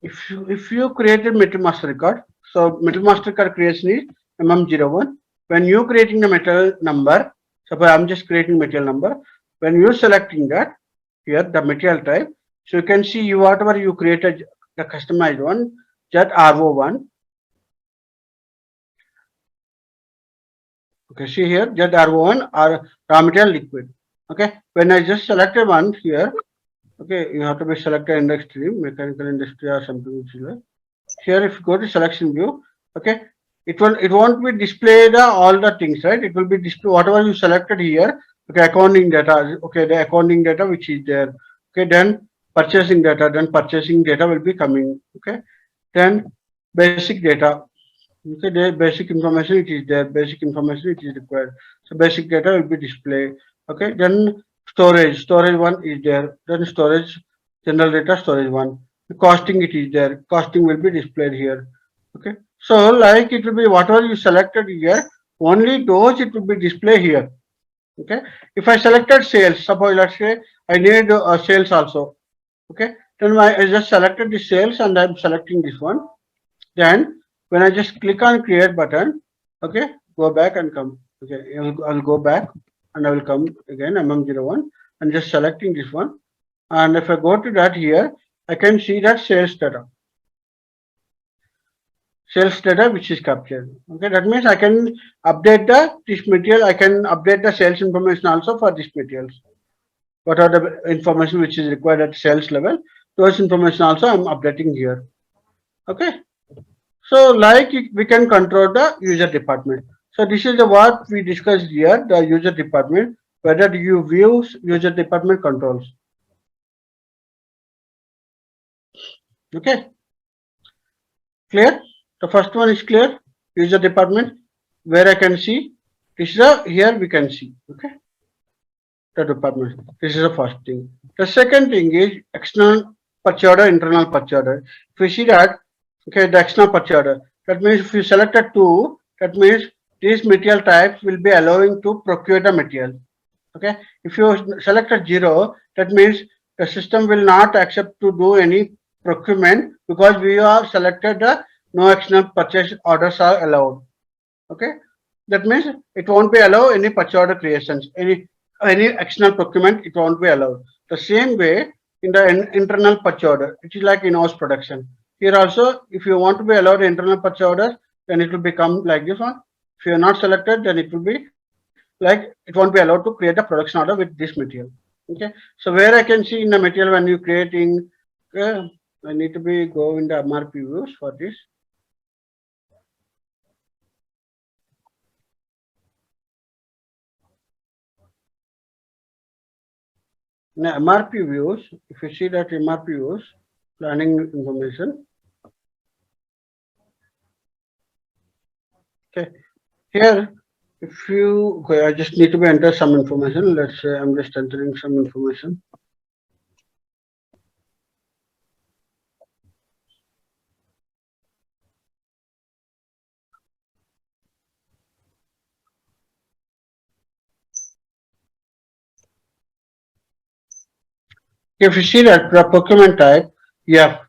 if you created metal master record, so metal master record creation is MM01. When you creating the metal number, suppose I'm just creating material number. When you're selecting that here the material type, so you can see you whatever you created the customized one, that RO1. Okay, see here that RO1 or raw material liquid. Okay, when I just selected one here, okay, you have to be selected index stream, mechanical industry or something which is like. Here if you go to selection view, okay, it won't be display the all the things, right? It will be display whatever you selected here. Okay, accounting data, okay, the accounting data which is there. Okay, then purchasing data will be coming. Okay, then basic data. Okay, there basic information it is there, basic information it is required. So basic data will be displayed. Okay, then storage one is there. Then storage, general data storage one. The costing it is there. Costing will be displayed here. Okay, so like it will be whatever you selected here, only those it will be displayed here. Okay, if I selected sales, suppose let's say I need sales also. Okay, then I just selected the sales and I'm selecting this one. Then when I just click on create button, okay, go back and come. Okay, I'll go back and I will come again MM01 and just selecting this one. And if I go to that here, I can see that sales data which is captured. Okay, that means I can update this material. I can update the sales information also for this materials. What are the information which is required at sales level? Those information also I'm updating here. Okay. So like we can control the user department. So this is the what we discussed here, the user department, whether you view user department controls. Okay, clear? The first one is clear. User department where I can see. This is a here we can see. Okay, the department. This is the first thing. The second thing is external purchase order, internal purchase order. If we see that, okay, the external purchase order. That means if you selected two, that means these material types will be allowing to procure the material. Okay, if you selected 0, that means the system will not accept to do any procurement because we are selected the no external purchase orders are allowed. Okay, that means it won't be allow any purchase order creations, any external procurement, it won't be allowed. The same way in the internal purchase order, it is like in-house production. Here also, if you want to be allowed internal purchase order, then it will become like this one. If you are not selected, then it will be like it won't be allowed to create a production order with this material. Okay, so where I can see in the material when you creating, I need to be go in the MRP views for this. In the MRP views, if you see that MRP views, planning information. Okay, here if you, okay, I just need to be enter some information. Let's say I'm just entering some information. If you see that the procurement type, yeah.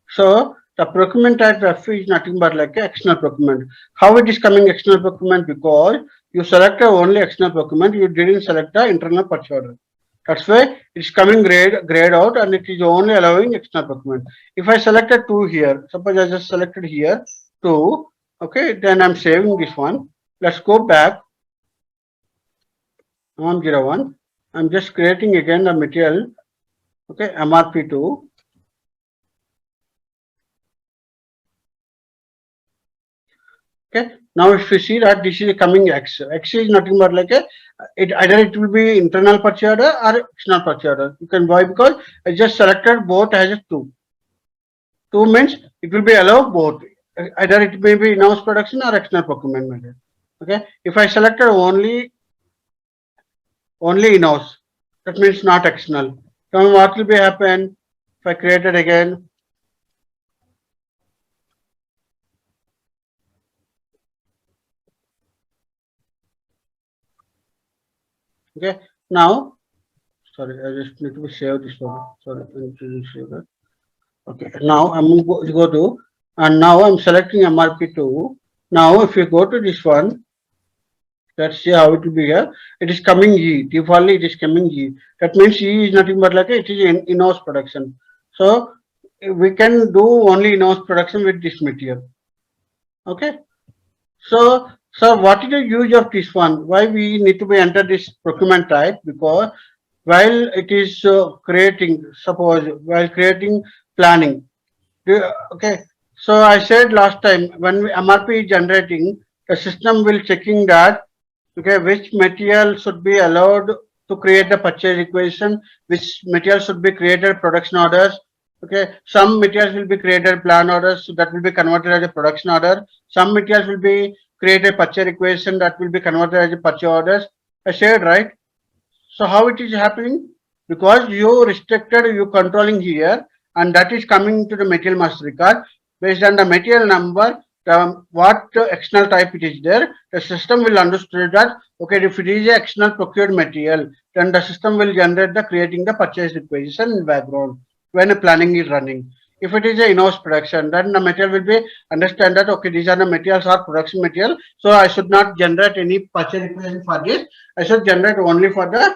So the procurement type F is nothing but like external procurement. How it is coming external procurement? Because you selected only external procurement, you didn't select the internal purchase order. That's why it's coming grayed out and it is only allowing external procurement. If I selected two here, suppose I just selected here two, okay, then I'm saving this one. Let's go back. 101. I'm just creating again the material, okay, MRP2. Okay. Now if you see that this is coming X, X is nothing but like a it either it will be internal purchase order or external purchase order. You can buy because I just selected both as a two. Two means it will be allowed both. Either it may be in-house production or external procurement method. Okay. If I selected only in-house, that means not external. Then what will be happen if I created again? Okay. Now, sorry, I just need to save this one. Sorry, I need to save that. Okay, now I'm going to go to, and now I'm selecting MRP2. Now, if you go to this one, let's see how it will be here. It is coming E. Defaultly, it is coming E. That means E is nothing but like it is in-house production. So, we can do only in-house production with this material. Okay. So what is the use of this one? Why we need to be enter this procurement type? Because while it is creating, suppose while creating planning, okay. So I said last time when MRP is generating, the system will checking that okay which material should be allowed to create the purchase equation, which material should be created production orders. Okay, some materials will be created plan orders so that will be converted as a production order. Some materials will be created purchase equation that will be converted as a purchase orders. I said right. So how it is happening? Because you restricted, you controlling here, and that is coming to the material master record based on the material number, what external type it is there. The system will understand that okay, if it is a external procured material, then the system will generate the creating the purchase requisition in background when the planning is running. If it is a in-house production, then the material will be understand that okay, these are the materials or production material. So I should not generate any purchase requisition for this. I should generate only for the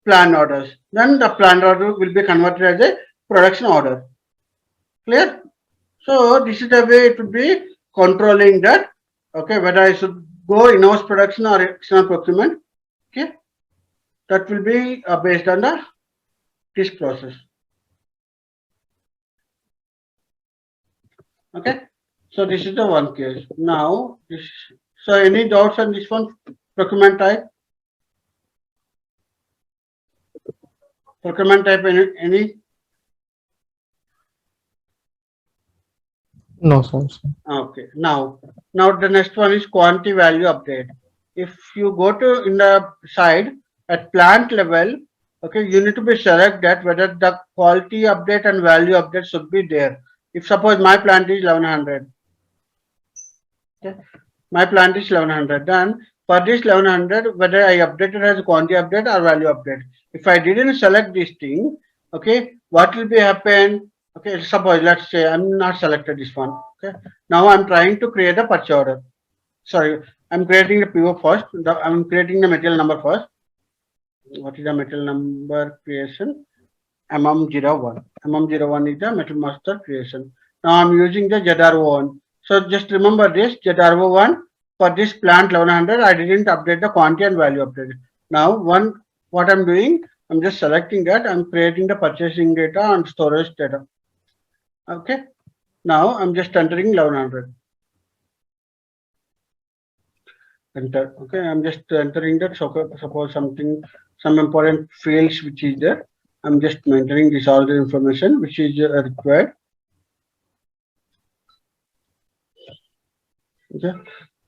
plan orders. Then the plan order will be converted as a production order. Clear? So this is the way it would be controlling that. Okay, whether I should go in-house production or external procurement. Okay, that will be based on the this process. Okay, so this is the one case. Now, this, so any doubts on this one? Procurement type? Procurement type any? No, sir. Okay. Now the next one is quantity value update. If you go to in the side at plant level, okay, you need to be select that whether the quality update and value update should be there. If suppose my plant is 1100, okay, my plant is 1100, then for this 1100, whether I updated as quantity update or value update. If I didn't select this thing, okay, what will be happen? Okay, suppose let's say I'm not selected this one. Okay, now I'm trying to create a purchase order. Sorry, I'm creating the PO first. I'm creating the material number first. What is the material number creation? MM01. MM01 is the metal master creation. Now I'm using the ZRO1. So just remember this ZRO1 for this plant 1100. I didn't update the quantity and value update. Now what I'm doing, I'm just selecting that. I'm creating the purchasing data and storage data. Okay. Now I'm just entering 1100. Enter. Okay. I'm just entering that. So suppose some important fields which is there. I'm just maintaining this all the information which is required. Okay,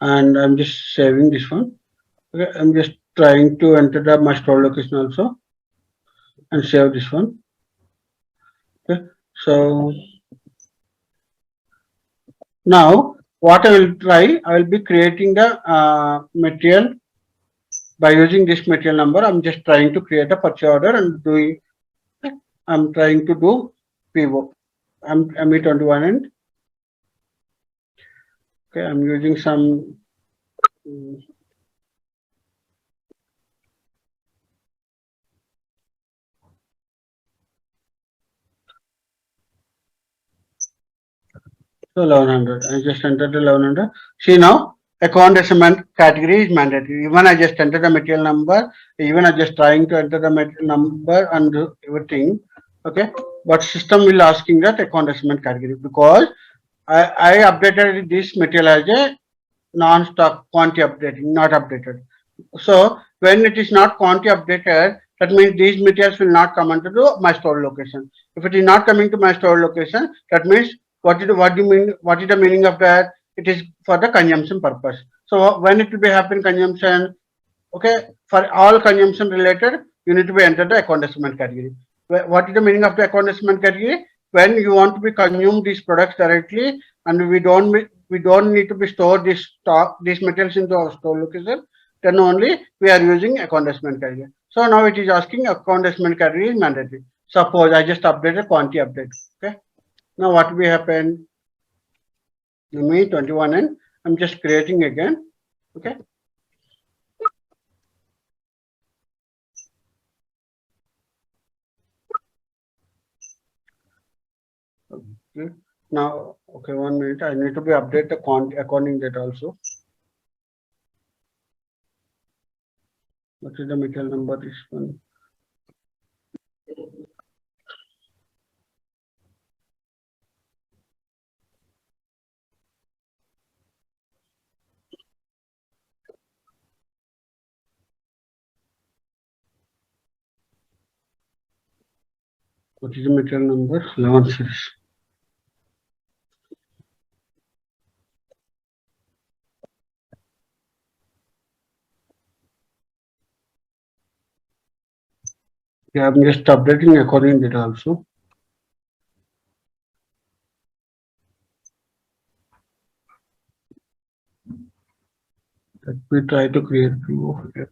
and I'm just saving this one. Okay, I'm just trying to enter my store location also and save this one. Okay, so now what I will try, I will be creating the material by using this material number. I'm just trying to create a purchase order and doing. I'm trying to do PO. I'm ME21 and okay, I'm using some. So 1100. I just entered the 1100. See now, account assignment category is mandatory. Even I just entered the material number, even I just trying to enter the material number and do everything. Okay, but system will asking that account assignment category because I updated this material as a non-stock quantity updating, not updated. So when it is not quantity updated, that means these materials will not come into my store location. If it is not coming to my store location, that means what do you mean? What is the meaning of that? It is for the consumption purpose. So when it will be happen consumption, okay, for all consumption related, you need to be enter the account assignment category. What is the meaning of the account assignment category? When you want to be consume these products directly, and we don't need to be store this stock these materials into our store location, then only we are using account assignment category. So now it is asking account assignment category is mandatory. Suppose I just updated quantity update. Okay. Now what will happen? Me 21 and I'm just creating again. Okay. Okay. Now, okay, 1 minute. I need to be update the accounting data also. What is the material number? This one. What is the material number? 11 series. Yeah, I'm just updating accounting data also. Let me try to create PO. Okay.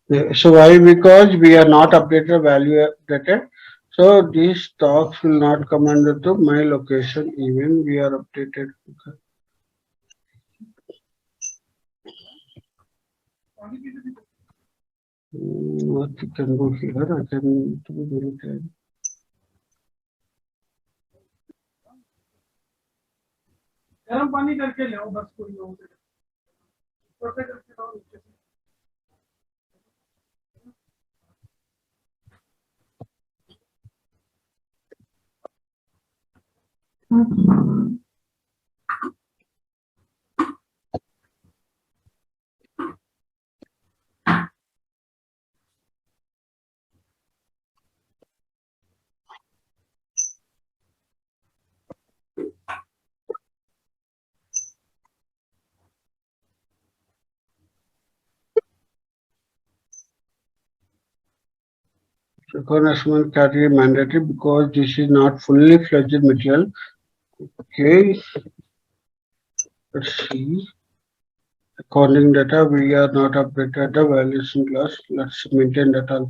Yeah, so why? Because we are not updated value updated. So these stocks will not come under to my location even we are updated. Okay. What you can do here? I can do very clear. गर्म पानी करके ले बस कोई हो करके Reconnaissance category mandatory because this is not fully fledged material. Okay, let's see. According data, we are not updated the valuation class. Let's maintain data.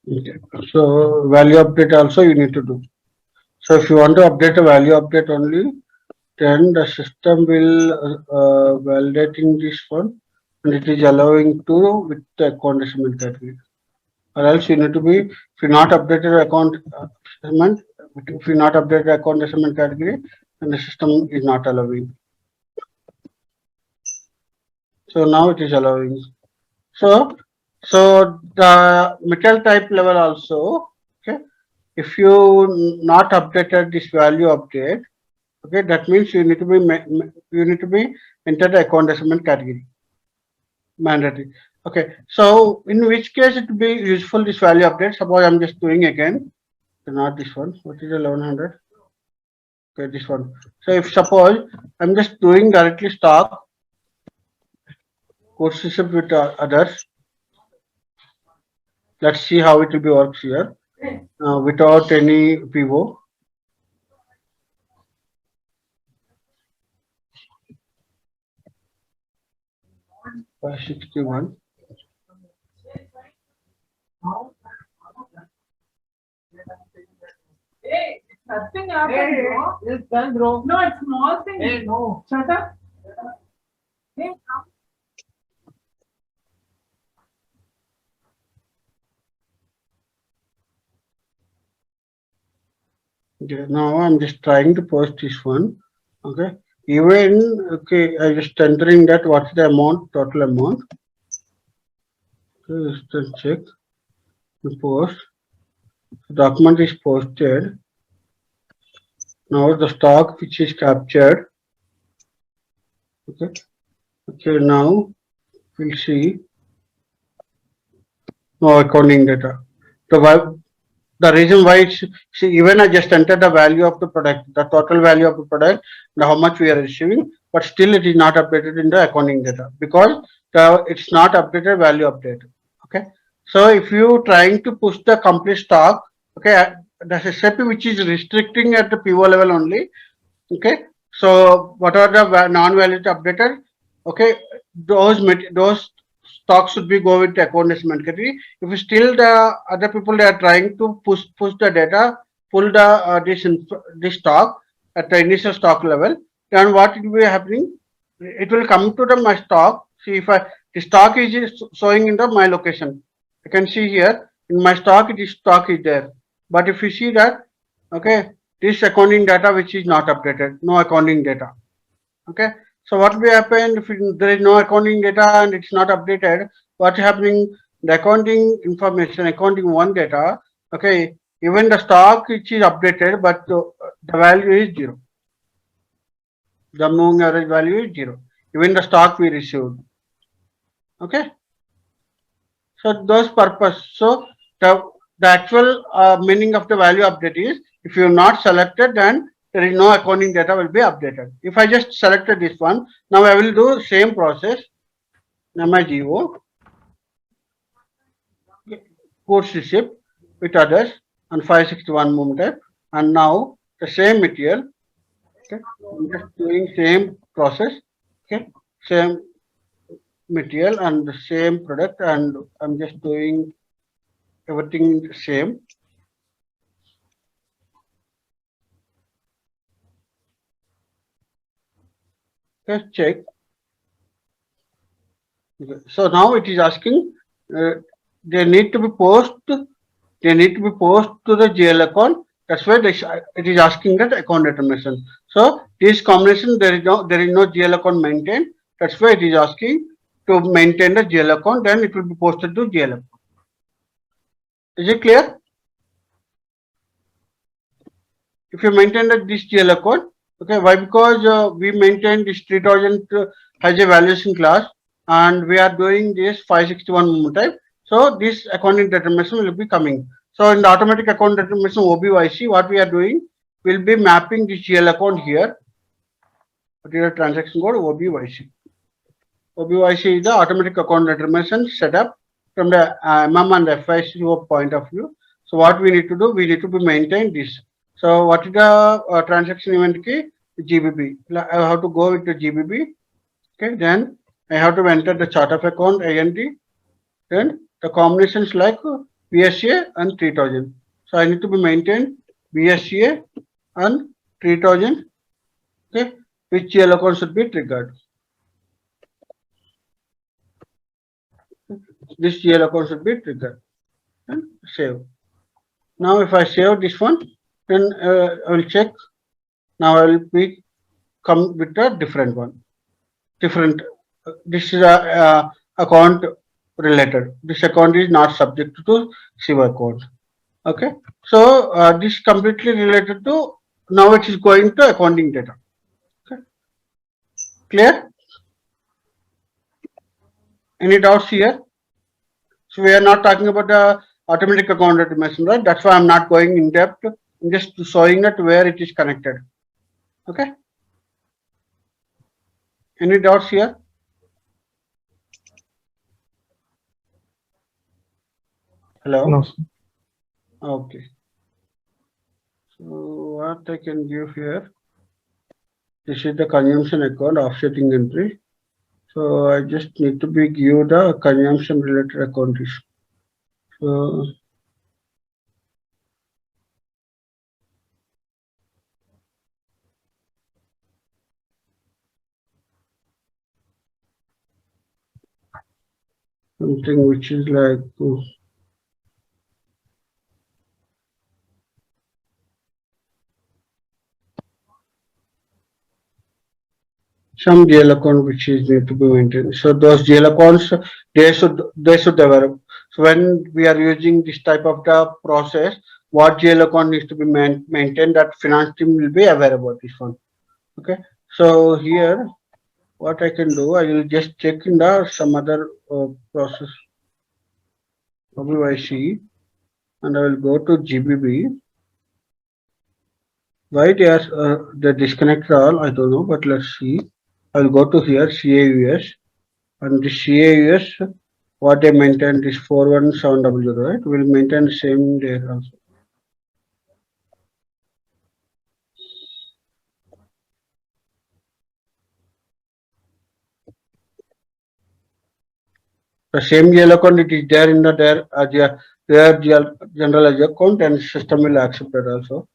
Okay. So value update also you need to do. So if you want to update a value update only, then the system will validating this one and it is allowing to with the account assignment category. Or else you need to be, if you not updated account assignment, if you not updated account assignment category, then the system is not allowing. So now it is allowing. So the material type level also, okay, if you not updated this value update, okay, that means you need to be you need to be enter the account assignment category mandatory. Okay, so in which case it will be useful this value update. Suppose I'm just doing again, so not this one. What is the 1100? Okay, this one. So if suppose I'm just doing directly stock course receipt with others, let's see how it will be works here without any PO. By 61. Hey, nothing happened, bro. It's done, bro. No, it's small thing. Hey, no. Shut up. Hey, Okay, now I'm just trying to post this one. Okay, even okay, I just entering that what's the amount, total amount. Okay, just check the post. The document is posted. Now the stock which is captured. Okay, okay, now we'll see. No accounting data. The reason why it's see even I just entered the value of the product, the total value of the product, and how much we are receiving, but still it is not updated in the accounting data because it's not updated value update. Okay, so if you trying to push the complete stock, okay, the SAP which is restricting at the PO level only. Okay, so what are the non-valid updated? Okay, those stocks should be go with the account estimate category. If still the other people they are trying to push the data, pull the this stock at the initial stock level, then what will be happening? It will come to the my stock. See if the stock is showing in the my location. I can see here in my stock it is stock is there. But if you see that, okay, this accounting data which is not updated, no accounting data. Okay, so what will happen if there is no accounting data and it's not updated? What's happening? The accounting information, accounting one data, okay, even the stock which is updated, but the value is zero. The moving average value is zero. Even the stock we received. Okay, so those purpose. So the actual meaning of the value update is if you are not selected, then there is no accounting data will be updated. If I just selected this one, now I will do same process. MIGO, course receipt with others and 561 movement type, and now the same material. Okay, I'm just doing same process. Okay, same material and the same product, and I'm just doing everything same. Let's check. Okay. So now it is asking, uh, they need to be post. They need to be post to the GL account. That's why it is asking that account information. So this combination there is no GL account maintained. That's why it is asking to maintain the GL account. Then it will be posted to GL account. Is it clear? If you maintain this GL account, okay, why? Because we maintain this 3000 has a valuation class, and we are doing this 561 type. So this accounting determination will be coming. So in the automatic account determination OBYC, what we are doing, will be mapping this GL account here. What is the transaction code? OBYC. OBYC is the automatic account determination setup from the MM and FICO point of view. So what we need to do, we need to be maintain this. So what is the transaction event key? GBB. I have to go with the GBB. Okay, then I have to enter the chart of account IND. Then the combinations like BSA and 3000. So I need to be maintained BSA and 3000. Okay, which GL account should be triggered. This GL account should be triggered and save. Now if I save this one, then I will check. Now I will be come with a different one. Different. This is a account related. This account is not subject to SIV account. Okay. So this completely related to, now it is going to accounting data. Okay. Clear? Any doubts here? So we are not talking about the automatic account automation, right? That's why I'm not going in depth. I'm just showing that where it is connected. Okay. Any doubts here? Hello? No, sir. Okay. So what I can give here, this is the consumption account offsetting entry. So I just need to be give the consumption related account issue. So something which is like some GL account which is need to be maintained. So those GL accounts they should develop. So when we are using this type of the process, what GL account needs to be maintained, that finance team will be aware about this one. Okay. So here what I can do, I will just check in the some other process WIC and I will go to GBB. Why they disconnected all, I don't know, but let's see. I will go to here CAUS and the CAUS what they maintain this 41700, right? Will maintain the same there also. The same GL account it is there in the their general ledger account and system will accept it also.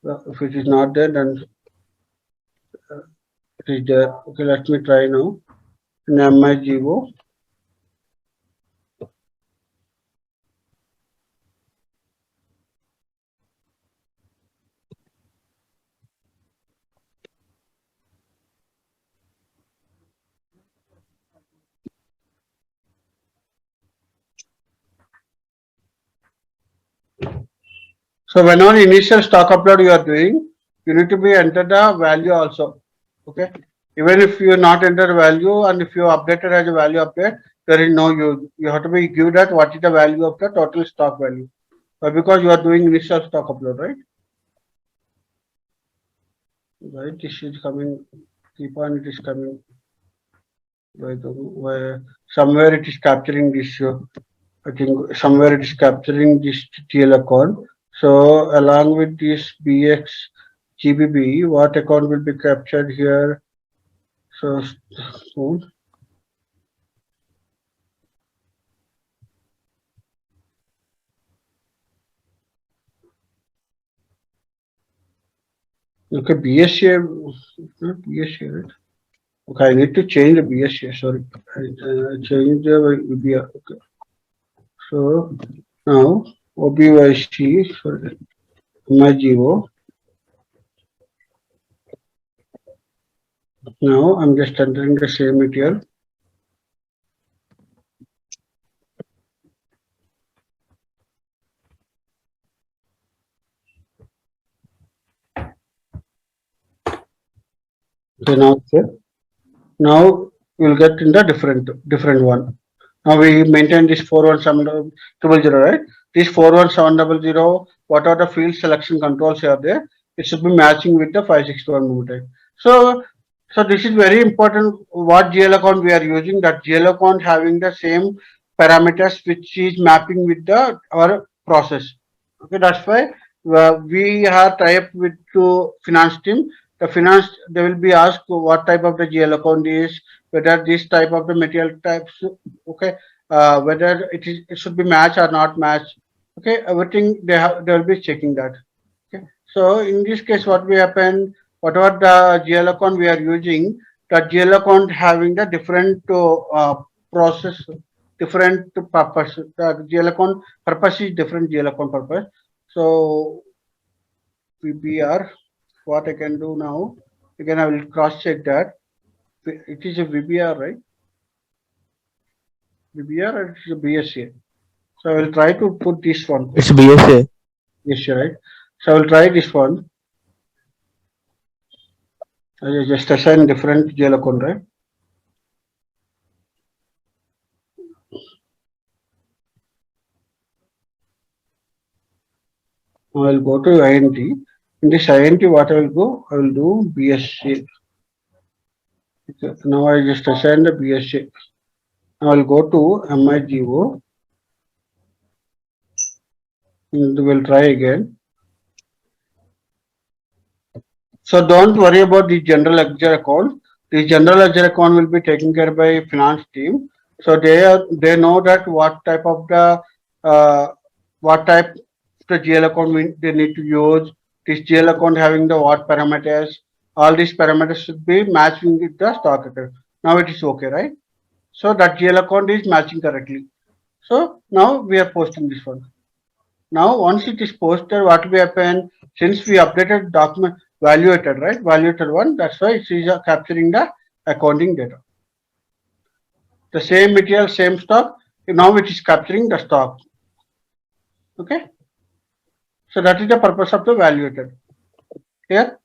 If it is not there, then it is there. Okay, let me try now. In MIGO. So whenever initial stock upload you are doing, you need to be enter the value also. Okay. Even if you not enter value and if you updated as a value update, there is no use. You have to be give that what is the value of the total stock value. Because you are doing initial stock upload, right? Right. This is coming. Keep on. It is coming. Where somewhere it is capturing this. I think somewhere it is capturing this TL account. So along with this BX GBB, what account will be captured here? So, okay, BSA, not BSA, right? Okay, I need to change the BSC. Sorry, I change the BBR. Okay. So now OBYC, sorry, my GO. Now I'm just entering the same material. So now, okay. Now we'll get in the different one. Now we maintain this 41700, right? This 41700, what are the field selection controls are there? It should be matching with the 561 movement. So, so this is very important. What GL account we are using? That GL account having the same parameters which is mapping with the our process. Okay, that's why we have tie up with to finance team. The finance they will be asked what type of the GL account is, whether this type of the material types, okay, whether it should be match or not match. Okay, everything they will be checking that. Okay, so in this case, what will happen? Whatever the GL account we are using, the GL account having the different process, different purpose. The GL account purpose is different GL account purpose. So VBR, what I can do now? Again, I will cross check that. It is a VBR, right? VBR or it is a BSA. So I will try to put this one. It's BSA. Yes, you're right. So I will try this one. I will just assign different GL account, right? Now I will go to INT. In this INT, what I will go? I will do BSA. Okay. Now I just assign the BSA. Now I will go to MIGO. And we'll try again. So don't worry about the general ledger account. The general ledger account will be taken care by finance team. So they know that what type of the what type the GL account they need to use. This GL account having the what parameters. All these parameters should be matching with the stock account. Now it is okay, right? So that GL account is matching correctly. So now we are posting this one. Now, once it is posted, what will happen? Since we updated document valuated, right? Valuated one, that's why it is capturing the accounting data. The same material, same stock. Now it is capturing the stock. Okay. So that is the purpose of the valuated. Clear?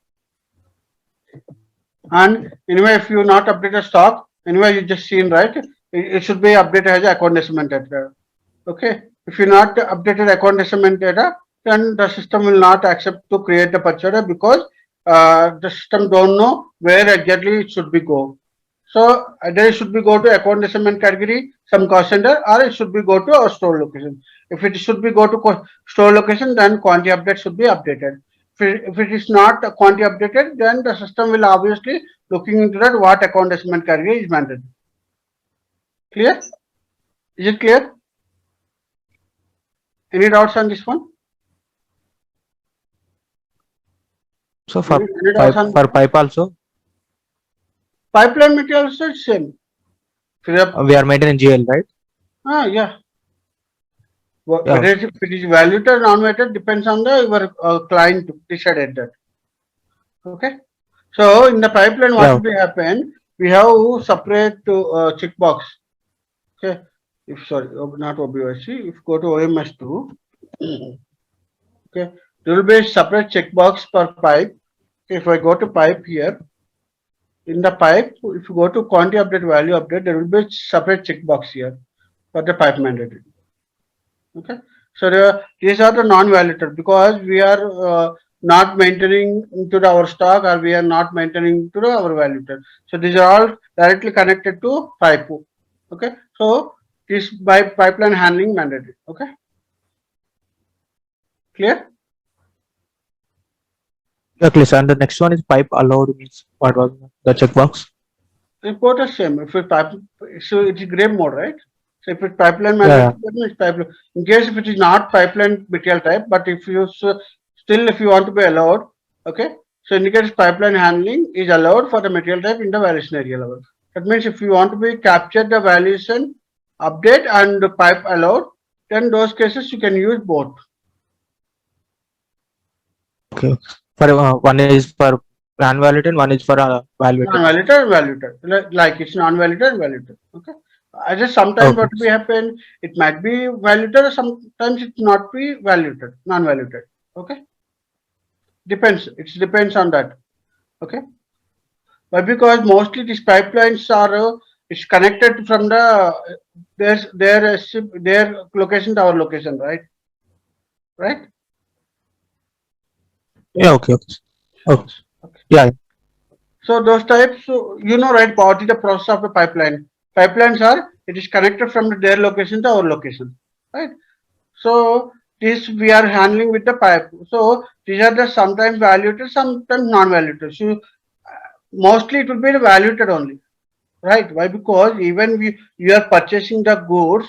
And anyway, if you not update the stock, anyway, you just seen, right? It should be updated as account assessment data. Okay. If you not updated account assessment data, then the system will not accept to create the purchase order because the system don't know where exactly it should be go. So either it should be go to account assessment category, some cost center, or it should be go to our store location. If it should be go to store location, then quantity update should be updated. If it is not quantity updated, then the system will obviously looking into that what account assessment category is mandatory. Clear? Is it clear? Any doubts on this one? So for Any doubts on pipe also, pipeline material also it's same. we are maintaining GL, right? Yeah. Yeah. Whether if it is valued or non-valued depends on the your client decided that. Okay. So in the pipeline, what Yeah. will be happen? We have separate checkbox. Okay. If sorry, not OBYC. If go to OMS2, okay, there will be a separate checkbox per pipe. If I go to pipe here, in the pipe, if you go to quantity update, value update, there will be a separate checkbox here for the pipe mandatory. Okay. So these are the non-validated because we are not maintaining to our stock or we are not maintaining to our validated. So these are all directly connected to pipe. Okay. So this by pipeline handling mandatory. Okay. Clear? Yeah, clear. And the next one is pipe allowed means what was the checkbox? Report is same. If it pipe, so it is gray mode, right? So if it's pipeline Yeah. mandatory, that means pipeline. In case if it is not pipeline material type, but if you still if you want to be allowed, okay. So indicates pipeline handling is allowed for the material type in the valuation area level. That means if you want to be capture the valuation update and the pipe allowed, then those cases you can use both. Okay. For one is for non-validated, one is for validated. Non-validated and validated. Like it's non-validated and validated. Okay. I just sometimes Okay. what will happen, it might be validated or sometimes it not be validated, non-validated. Okay. Depends. It depends on that. Okay. But because mostly these pipelines are it's connected from the their location to our location, right? Right? Yeah. Okay. Okay. Okay. Yeah. So those types, so you know, right? What is the process of the pipeline? Pipelines are it is connected from their location to our location, right? So this we are handling with the pipe. So these are the sometimes valuated, sometimes non-valuated. So mostly it will be the valuated only. Right? Why? Because even you are purchasing the goods,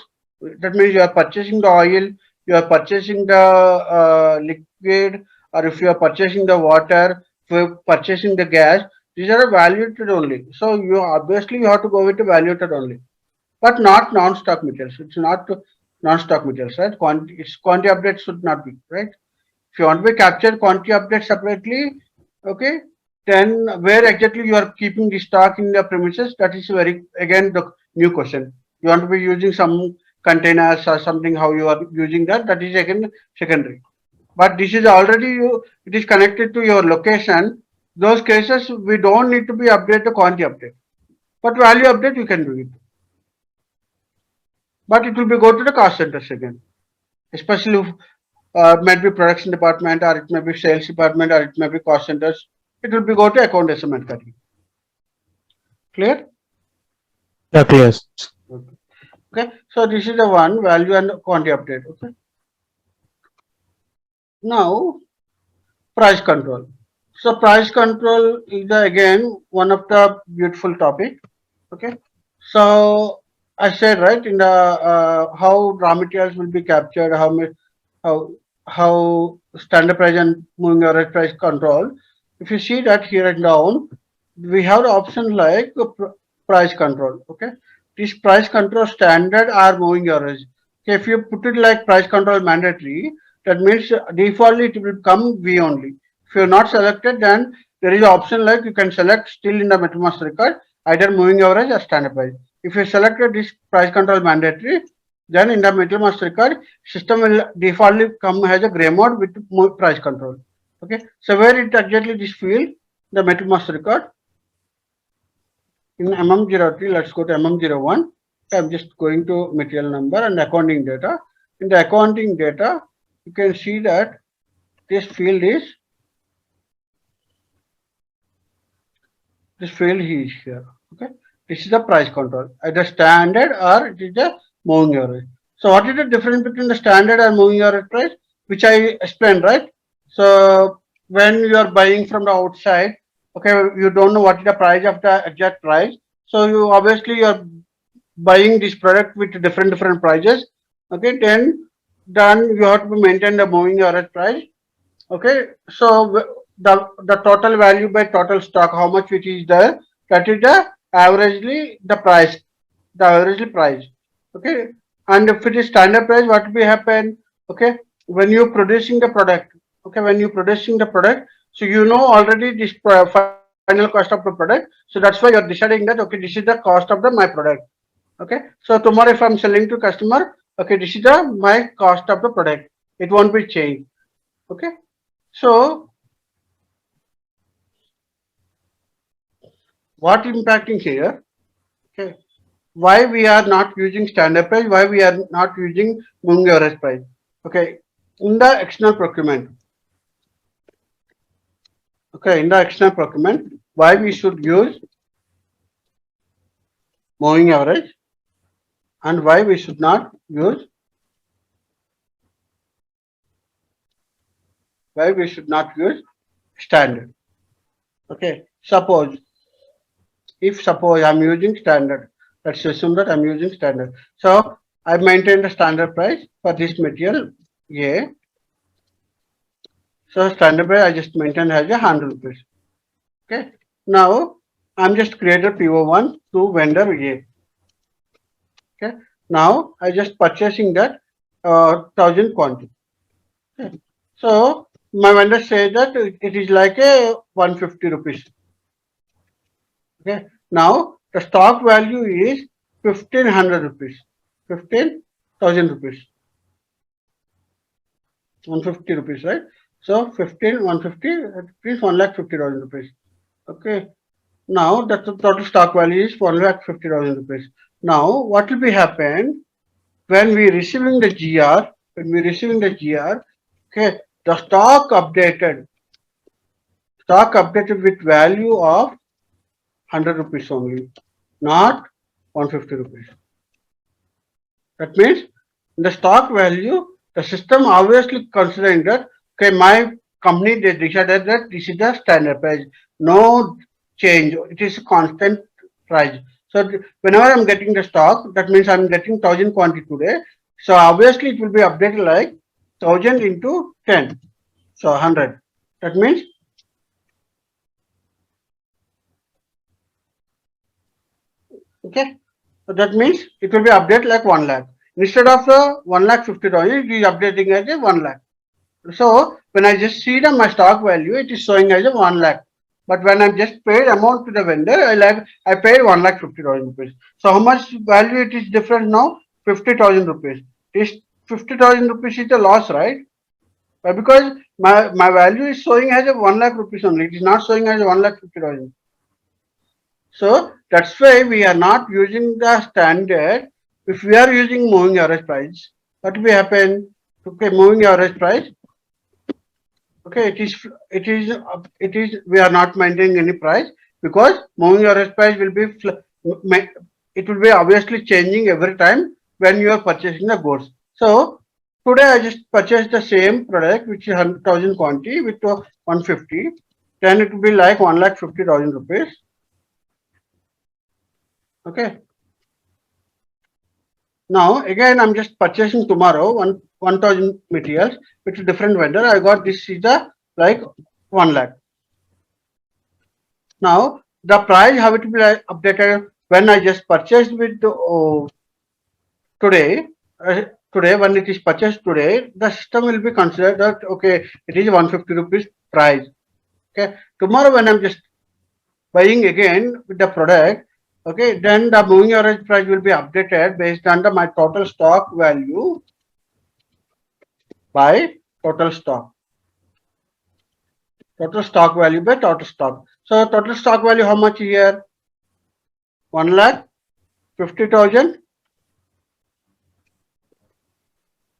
that means you are purchasing the oil, you are purchasing the liquid, or if you are purchasing the water, if you are purchasing the gas, these are valuated only. So you obviously you have to go with the valuated only, but not non-stock materials. It's not non-stock materials, right? Its quantity update should not be right. If you want to be captured quantity update separately, okay, then where exactly you are keeping the stock in the premises, that is very again the new question. You want to be using some containers or something, how you are using that, that is again secondary. But this is already it is connected to your location. Those cases we don't need to be update the quantity update, but value update you can do it. But it will be go to the cost centers again, especially if it might be production department or it may be sales department or it may be cost centers. It will be go to account estimate cutting. Clear? Yeah. Clear. Okay. So this is the one value and quantity update. Okay. Now price control. So price control is again one of the beautiful topic. Okay. So I said right in the how raw materials will be captured, how how standard price and moving average price control. If you see that here and down, we have the option like price control. Okay, this price control standard or moving average. Okay, if you put it like price control mandatory, that means defaultly it will come V only. If you are not selected, then there is an option like you can select still in the MetaMaster record either moving average or standard price. If you selected this price control mandatory, then in the MetaMaster record, system will defaultly come as a gray mode with price control. Okay, so where it exactly this field, the MetaMaster record in MM03, let's go to MM01. I'm just going to material number and accounting data. In the accounting data, you can see that this field is here. Okay, this is the price control, either standard or it is the moving average. So what is the difference between the standard and moving average price, which I explained, right? So when you are buying from the outside, okay, you don't know what is the price of the exact price. So you obviously you are buying this product with different prices. Okay, then you have to maintain the moving average price. Okay, so the total value by total stock, how much which is there, that is the averagely the price, the averagely price. Okay, and if it is standard price, what will happen? Okay, when you producing the product, okay, when you producing the product, so you know already this final cost of the product. So that's why you're deciding that okay, this is the cost of the my product. Okay, so tomorrow if I'm selling to customer, okay, this is the my cost of the product. It won't be changed. Okay. So, what impacting here? Okay, why we are not using standard price? Why we are not using moving average price? Okay, in the external procurement. Okay, in the external procurement, why we should use moving average and why we should not use standard. Okay, suppose I'm using standard, let's assume that I'm using standard. So I maintain the standard price for this material A. So standard price I just maintain as a 100 rupees. Okay. Now I'm just created PO1 to vendor A. Okay. Now I just purchasing that 1000 quantity. Okay. So my vendor say that it is like a 150 rupees. Okay. Now the stock value is 1500 rupees. 15,000 rupees. 150 rupees, right? So 15, 150, that means 1,50,000 rupees. Okay. Now the total stock value is 1,50,000 rupees. Now what will be happen when we receiving the GR? When we receiving the GR, okay, the stock updated with value of 100 rupees only, not 150 rupees. That means the stock value, the system obviously considering that, okay, my company they decided that this is the standard price, no change, it is a constant price. So whenever I'm getting the stock, that means I'm getting 1000 quantity today. So obviously it will be updated like 1000 into 10, so 100. That means okay. So that means it will be updated like 1 lakh. Instead of the 1,50,000, it is updating as a 1 lakh. So when I just see the my stock value, it is showing as a 1 lakh. But when I just paid amount to the vendor, I paid 1,50,000 rupees. So how much value it is different now? 50,000 rupees. This 50,000 rupees is a loss, right? Because my value is showing as a 1 lakh rupees only. It is not showing as a 1,50,000. So that's why we are not using the standard. If we are using moving average price, what will happen? Okay, moving average price. Okay, it is we are not maintaining any price because moving average price will be it will be obviously changing every time when you are purchasing the goods. So today I just purchased the same product which is 100,000 quantity with 150, then it will be like 1,50,000 rupees. Okay. Now again I'm just purchasing tomorrow 1,000 materials with a different vendor. I got this is the like 1 lakh. Now the price how it will be updated when I just purchased with today. Today when it is purchased today, the system will be considered that okay it is 150 rupees price. Okay, tomorrow when I'm just buying again with the product, okay, then the moving average price will be updated based on my total stock value by total stock. Total stock value by total stock. So total stock value how much here? 1,50,000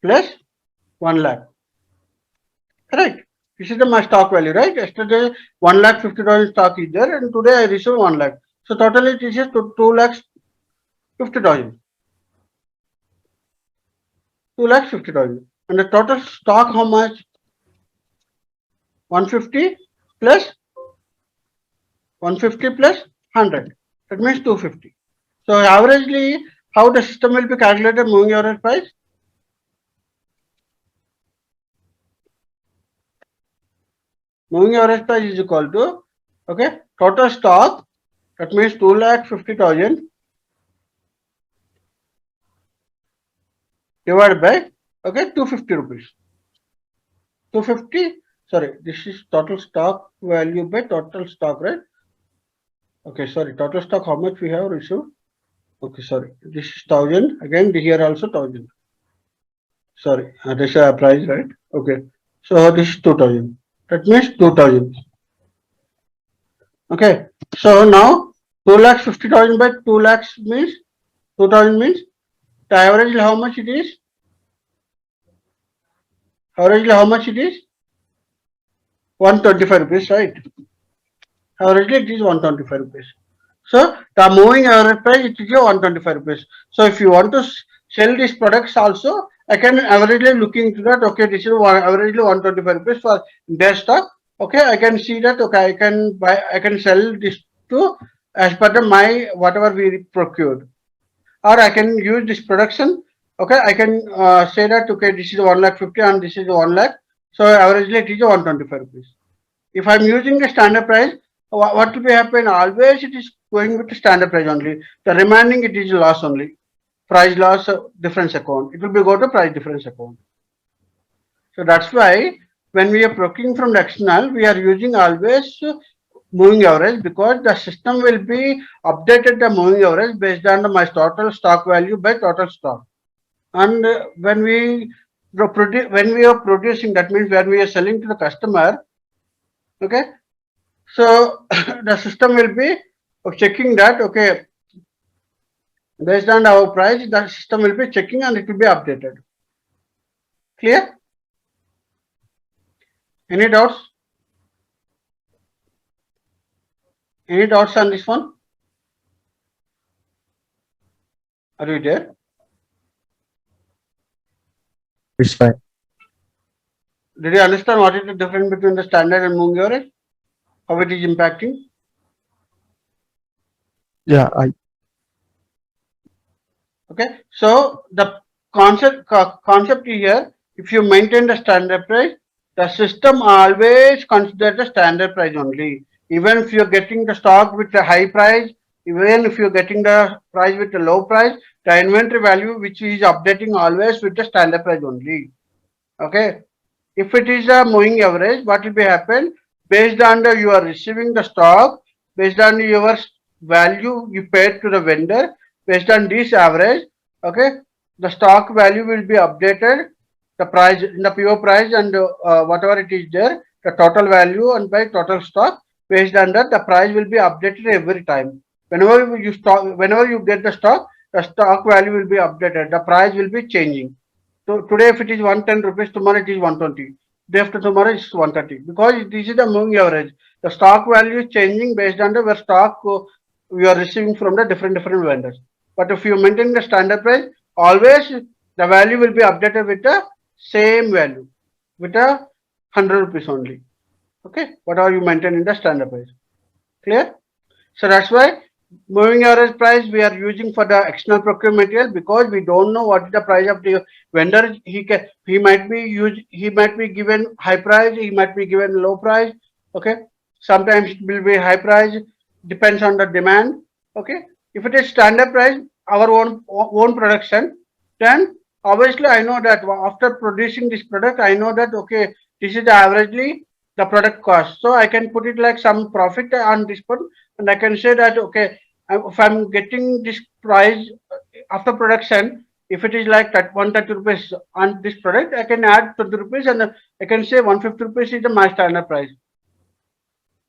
plus 1 lakh. Correct. This is my stock value, right? Yesterday 1,50,000 stock is there, and today I receive 1 lakh. So totally it is 2,50,000. 2,50,000. And the total stock how much? 150 plus 150 plus 100. That means 250. So averagely, how the system will be calculated moving average price? Moving average price is equal to, okay, total stock, that means 2,50,000 divided by, okay, 250 rupees. 250, sorry, this is total stock value by total stock, right? Okay, sorry, total stock, how much we have received? Okay, sorry, this is 1,000, again, here also 1,000. Sorry, this is a price, right? Okay, so this is 2,000. That means 2,000. Okay, so now 2,50,000 by 2 lakhs means 2,000 means the average how much it is? Average how much it is? 125 rupees, right? Average it is 125 rupees. So the moving average price it is 125 rupees. So if you want to sell these products also, I can averagely looking to that. Okay, this is averagely 125 rupees for their stock. Okay, I can see that. Okay, I can buy, I can sell this to as per the my whatever we procured, or I can use this production. Okay, I can say that okay, this is 1,50,000 and this is 1 lakh. So averagely it is 125 rupees. If I'm using the standard price, what will be happen? Always it is going with the standard price only. The remaining it is loss only. Price loss difference account. It will be go to price difference account. So that's why when we are procuring from the external, we are using always moving average because the system will be updated the moving average based on my total stock value by total stock. And when we are producing, that means when we are selling to the customer, okay. So the system will be checking that, okay, based on our price, the system will be checking and it will be updated. Clear? Any doubts? Any doubts on this one? Are you there? It's fine. Did you understand what is the difference between the standard and moving average? How it is impacting? Yeah, Okay. So the concept here, if you maintain the standard price, the system always consider the standard price only. Even if you're getting the stock with a high price, even if you're getting the price with a low price, the inventory value which is updating always with the standard price only. Okay. If it is a moving average, what will be happen? Based on the you are receiving the stock, based on your value you paid to the vendor, based on this average, okay, the stock value will be updated, the price in the pure price and whatever it is there, the total value and by total stock, based on that the price will be updated every time. Whenever you get the stock value will be updated, the price will be changing. So today if it is 110 rupees, tomorrow it is 120. Day after tomorrow it's 130. Because this is the moving average. The stock value is changing based on the where stock we are receiving from the different vendors. But if you maintain the standard price, always the value will be updated with the same value, with a 100 rupees only. Okay, whatever you maintain in the standard price. Clear? So that's why moving average price we are using for the external procurement material because we don't know what is the price of the vendor. He might be given high price, he might be given low price. Okay, sometimes it will be high price, depends on the demand. Okay, if it is standard price, our own production, then obviously I know that after producing this product, I know that okay, this is the averagely the product cost. So I can put it like some profit on this one, and I can say that okay, if I'm getting this price after production, if it is like that 130 rupees on this product, I can add 20 rupees and I can say 150 rupees is the my standard price.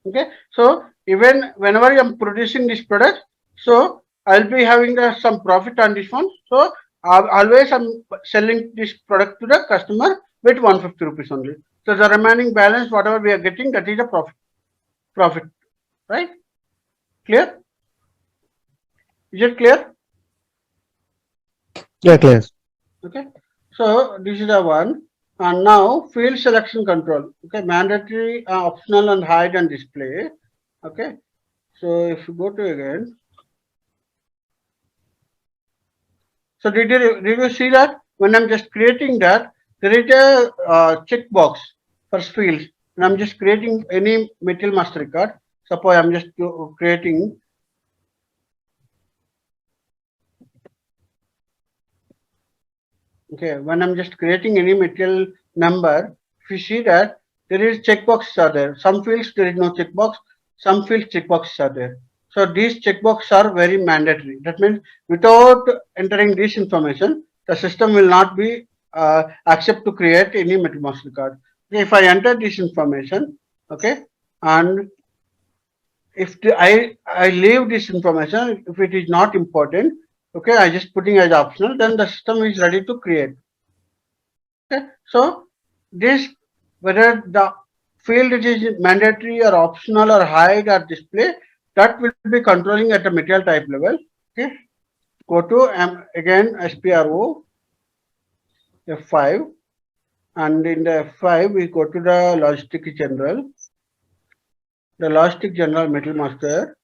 Okay, so even whenever I'm producing this product, so I'll be having some profit on this one. So always I'm selling this product to the customer with 150 rupees only. So the remaining balance, whatever we are getting, that is a profit, right? Clear? Is it clear? yeah, clear. Okay. So this is the one. And now field selection control. Okay, mandatory, optional, and hide and display. Okay. So if you go to again. So did you see that when I'm just creating that there is a checkbox for fields, and I'm just creating any material master record. Suppose I'm just creating. Okay, when I'm just creating any material number, if you see that there is checkboxes are there. Some fields there is no checkbox, some fields checkboxes are there. So these checkboxes are very mandatory. That means without entering this information, the system will not be accept to create any material master card. Okay, if I enter this information, okay, and if I leave this information, if it is not important, okay, I just putting as optional, then the system is ready to create. Okay, so this whether the field it is mandatory or optional or hide or display, that will be controlling at a material type level. Okay, go to again SPRO F5, and in the F5 we go to the logistic general. The logistic general metal master.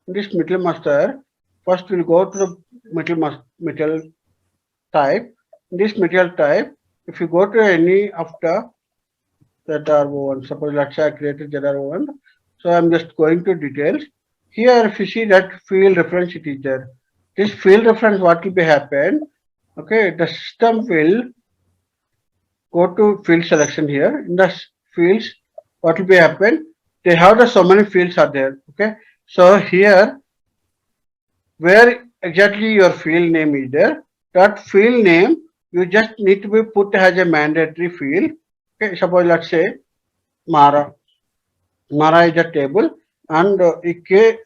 This metal master, first we'll go to the metal type. This material type, if you go to any of the ZRO1, suppose let's say I created ZRO1. So I'm just going to details. Here if you see that field reference it is there. This field reference what will be happen? Okay, the system will go to field selection here. In the fields, what will be happen? They have the so many fields are there. Okay, so here where exactly your field name is there, that field name you just need to be put as a mandatory field. Okay, suppose let's say Mara. Mara is a table and okay,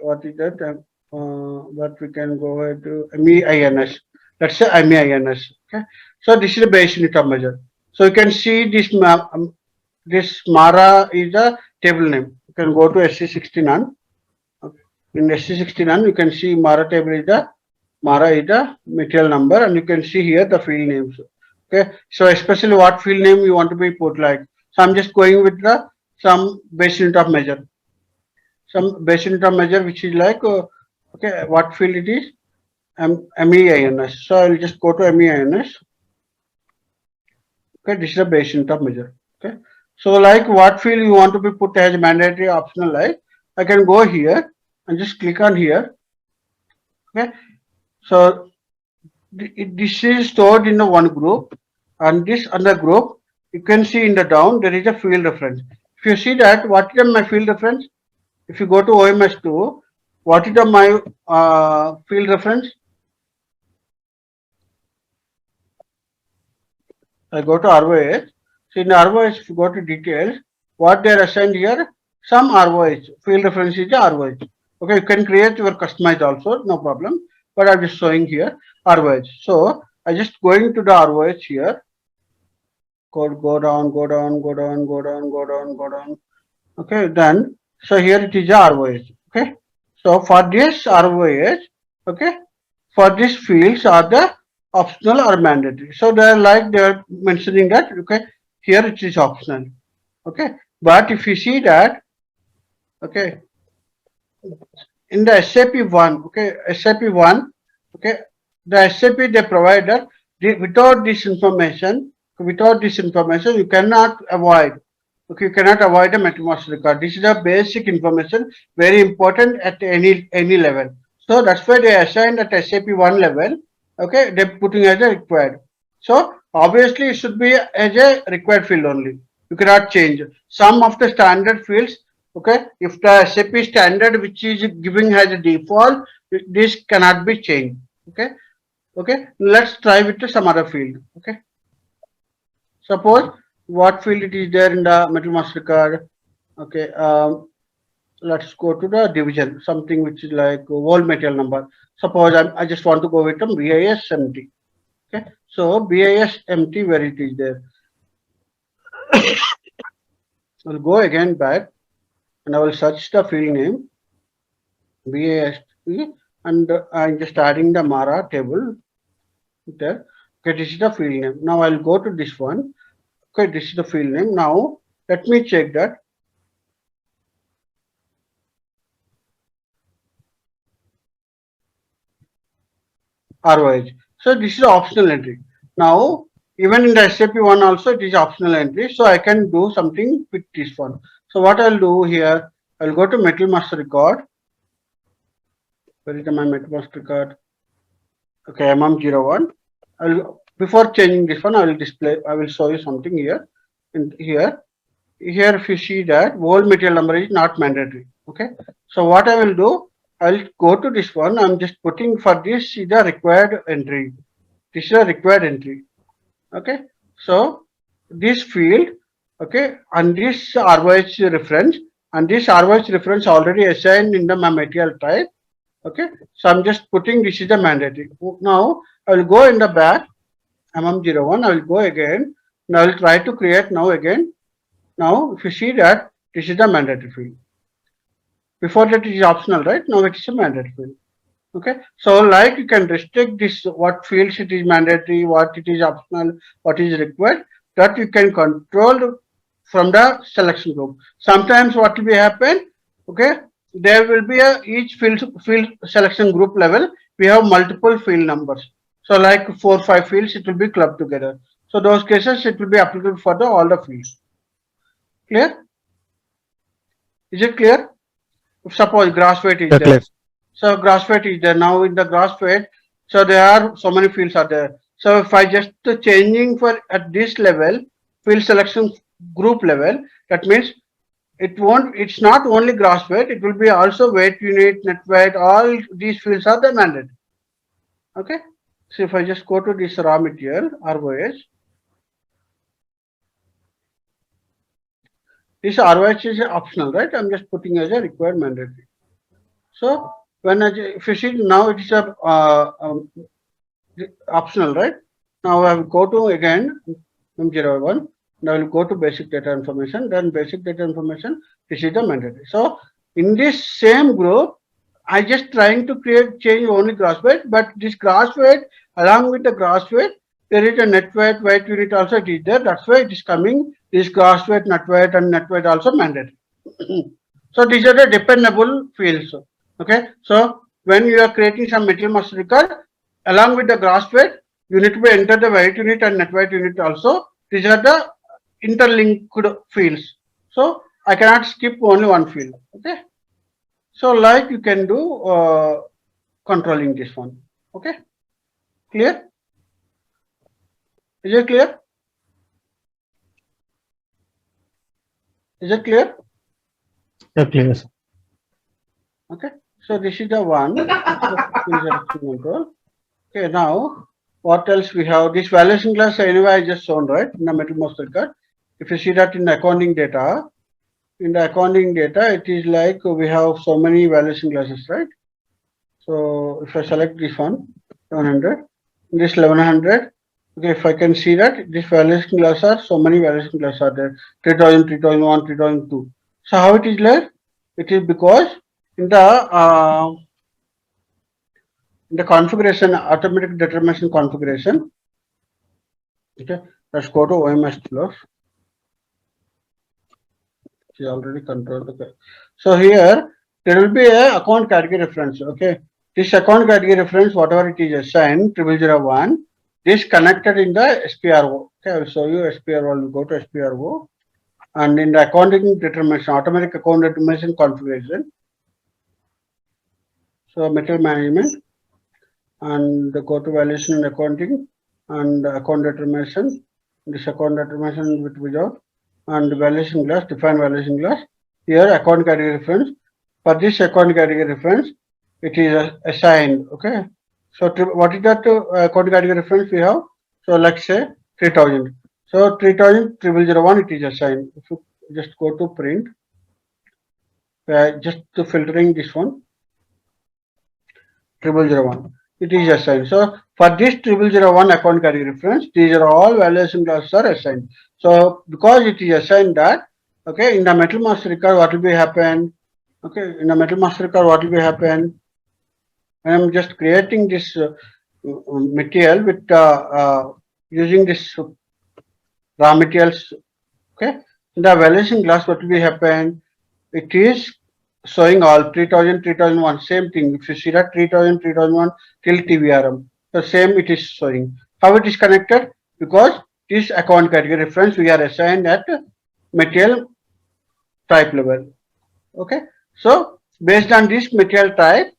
what is that? But we can go ahead to MEINS. Let's say MEINS. Okay, so this is the base unit of measure. So you can see this this Mara is a table name. You can go to SC69. Okay. In SC69, you can see Mara table is the Mara is the material number, and you can see here the field names. Okay, so especially what field name you want to be put like. So I'm just going with the some base unit of measure. Some base unit of measure which is like okay, what field it is? MEINS. So I'll just go to MEINS. Okay, this is a base unit of measure. Okay, so like what field you want to be put as mandatory optional like I can go here and just click on here. Okay, so this is stored in the one group and this other group you can see in the down there is a field reference. If you see that what is my field reference? If you go to OMS2, what is my field reference? I go to ROH. So in ROH, if you go to details, what they are assigned here, some ROH, field reference is the ROH. Okay, you can create your customized also, no problem. But I'm just showing here ROH. So I just going to the ROH here. Go down, go down, go down, go down, go down, go down. Okay, then so here it is a ROH. Okay, so for this ROH, okay, for these fields are the optional or mandatory. So they are like they are mentioning that okay, here it is optional. Okay, but if you see that okay, in the SAP one, okay, SAP one, okay, the SAP they provide that without this information, you cannot avoid. Okay, you cannot avoid a MetaMaster record. This is a basic information, very important at any level. So that's why they assigned at SAP one level. Okay, they're putting as a required. So obviously it should be as a required field only. You cannot change some of the standard fields. Okay, if the SAP standard which is giving as a default, this cannot be changed. Okay, okay. Let's try with some other field. Okay. Suppose what field it is there in the Metal Master card. Okay, let's go to the division, something which is like whole material number. Suppose I just want to go with some BIS empty. Okay, so BIS empty where it is there. I'll go again back and I will search the field name BIS and I'm just adding the Mara table there. Okay, this is the field name. Now I'll go to this one. Okay, this is the field name. Now let me check that. ROH. So this is optional entry. Now even in the SAP one also it is optional entry. So I can do something with this one. So what I'll do here, I'll go to Metal Master record. Where is my Metal Master record? Okay, MM01. I'll before changing this one, I will display. I will show you something here. In here, if you see that whole material number is not mandatory. Okay, so what I will do, I'll go to this one. I'm just putting for this is the required entry. This is a required entry. Okay, so this field, okay, and this ROH reference, and this ROH reference already assigned in the material type. Okay, so I'm just putting this is the mandatory. Now I will go in the back MM01. I will go again. Now I will try to create now again. Now if you see that this is the mandatory field. Before that it is optional, right? Now it is a mandatory field. Okay, so like you can restrict this what fields it is mandatory, what it is optional, what is required, that you can control from the selection group. Sometimes what will be happen, okay, there will be a each field selection group level, we have multiple field numbers. So like 4 or 5 fields it will be clubbed together. So those cases it will be applicable for the all the fields. Clear? Is it clear? Suppose gross weight is Yeah, there. clear. So gross weight is there. Now in the gross weight, so there are so many fields are there. So if I just changing for at this level, field selection group level, that means it's not only gross weight, it will be also weight unit, net weight, all these fields are the mandate. Okay. So if I just go to this raw material, ROS, this ROH is optional, right? I'm just putting as a required mandatory. So when if you see now it is a optional, right? Now I will go to again M01. Now I will go to basic data information. Then basic data information, this is the mandatory. So in this same group, I just trying to change only gross weight, but this gross weight along with the gross weight, there is a net weight, weight unit also it is there. That's why it is coming. This gross weight, net weight, and net weight also mandatory. So these are the dependable fields. Okay. So when you are creating some material master record, along with the gross weight, you need to be enter the weight unit and net weight unit also. These are the interlinked fields. So I cannot skip only one field. Okay. So like you can do controlling this one. Okay. Clear? Is it clear? Is it clear? Yeah, clear, sir. Okay. So this is the one. Control. Okay. Now what else we have? This valuation class anyway I just shown, right, in the metal master record. If you see that in the accounting data, it is like we have so many valuation classes, right? So if I select this one, 700, this 1100, okay, if I can see that this valuation class are so many valuation classes are there, 3000, 3001, 3002. So how it is like? It is because in the configuration, automatic determination configuration. Okay, let's go to OMS flows. She already controlled. Okay, so here there will be a account category reference. Okay, this account category reference, whatever it is assigned, 0001, this connected in the SPRO. Okay, I will show you SPRO. We'll go to SPRO, and in the accounting determination, automatic account determination configuration. So material management, and go to valuation and accounting, and account determination. This account determination with without, and valuation class, define valuation class. Here account category reference. For this account category reference, it is assigned. Okay. So what is that account category reference we have? So let's say 3000. So 3000 0001 it is assigned. If you just go to print, just to filtering this one, 0001. It is assigned. So for this 0001 account category reference, these are all valuation classes are assigned. So because it is assigned that, okay, in the metal master record, what will be happen? Okay, in the metal master record, what will be happen? I am just creating this material with using this raw materials. Okay, in the valuation class, what will be happen? It is showing all 3000, 3001, same thing. If you see that 3000, 3001 till TVRM, the same it is showing. How it is connected? Because this account category reference we are assigned at material type level. Okay. So based on this material type,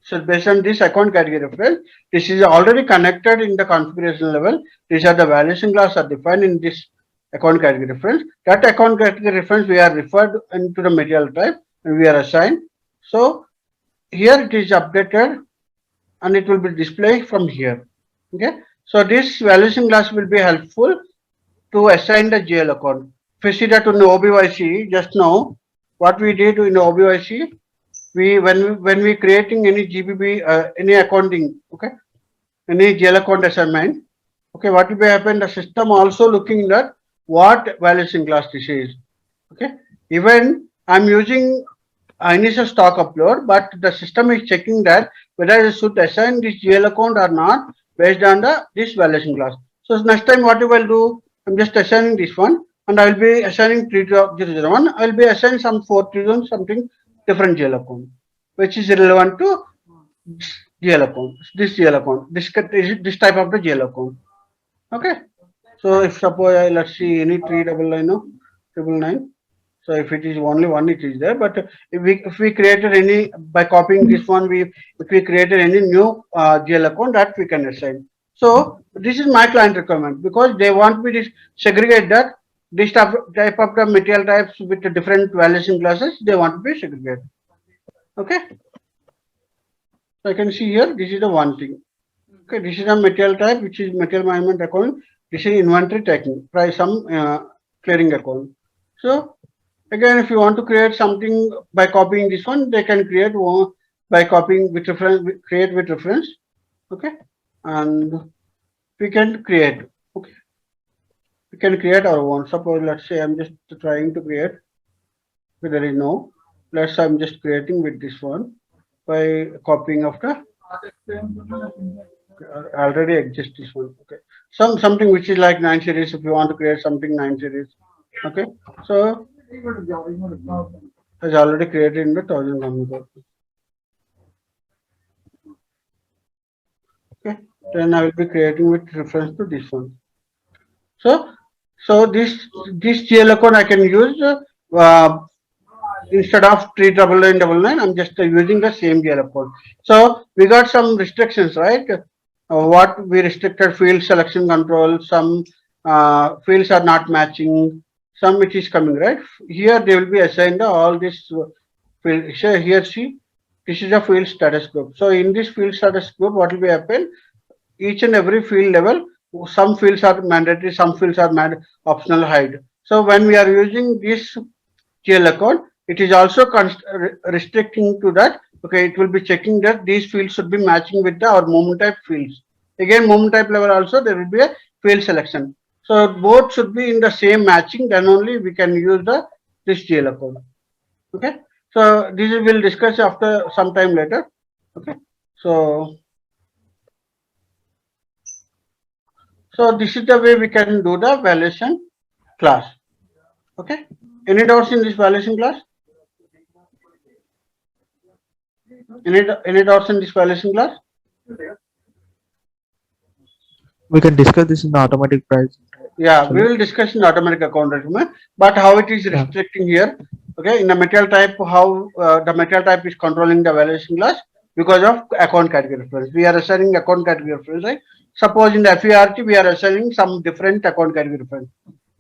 so based on this account category reference, this is already connected in the configuration level. These are the valuation class are defined in this account category reference. That account category reference we are referred into the material type and we are assigned. So here it is updated and it will be displayed from here. Okay. So this valuation class will be helpful to assign the GL account. If you see that in the OBYC just now, what we did in the OBYC, when we creating any GBB, any accounting, okay, any GL account assignment, okay, what will be happen? The system also looking at what valuation class this is. Okay, even I'm using initial stock upload, but the system is checking that whether it should assign this GL account or not based on this valuation class. So next time what you will do, I'm just assigning this one and I will be assigning 3001. I will be assigning some 4000 something different GL account, which is relevant to GL account, this GL account, this type of the GL account. Okay. So if suppose let's see any 3999, So if it is only one, it is there. But if we created any by copying this one, if we created any new GL account, that we can assign. So this is my client requirement because they want me to segregate that this type of the material types with the different valuation classes. They want to be segregated. Okay. So I can see here. This is the one thing. Okay. This is a material type, which is material management account. This is inventory taking price some clearing account. So again, if you want to create something by copying this one, they can create one by copying with reference, create with reference. Okay, and we can create. Okay, we can create our own. Suppose let's say I'm just trying to create. There is no. Let's say I'm just creating with this one by copying of the already exist this one. Okay, something which is like 9 series. If you want to create something 9 series. Okay, so has already created in the 1000 computer. Okay, then I will be creating with reference to this one. So this GL account I can use instead of 39999. I'm just using the same GL account. So we got some restrictions, right? What we restricted field selection control. Some fields are not matching. Some it is coming, right? Here they will be assigned all this field. Here see, this is a field status group. So in this field status group, what will be happen? Each and every field level, some fields are mandatory, some fields are optional hide. So when we are using this GL account, it is also restricting to that. Okay, it will be checking that these fields should be matching with our movement type fields. Again, movement type level also there will be a field selection. So both should be in the same matching. Then only we can use this GL account. Okay. So this we will discuss after some time later. Okay. So this is the way we can do the valuation class. Okay. Any doubts in this valuation class? Any doubts in this valuation class? We can discuss this in the automatic price. Yeah, we will discuss in automatic account requirement, but how it is restricting here. Okay, in the material type, how the material type is controlling the valuation class because of account category reference. We are assigning account category reference, right? Suppose in the FERT, we are assigning some different account category reference.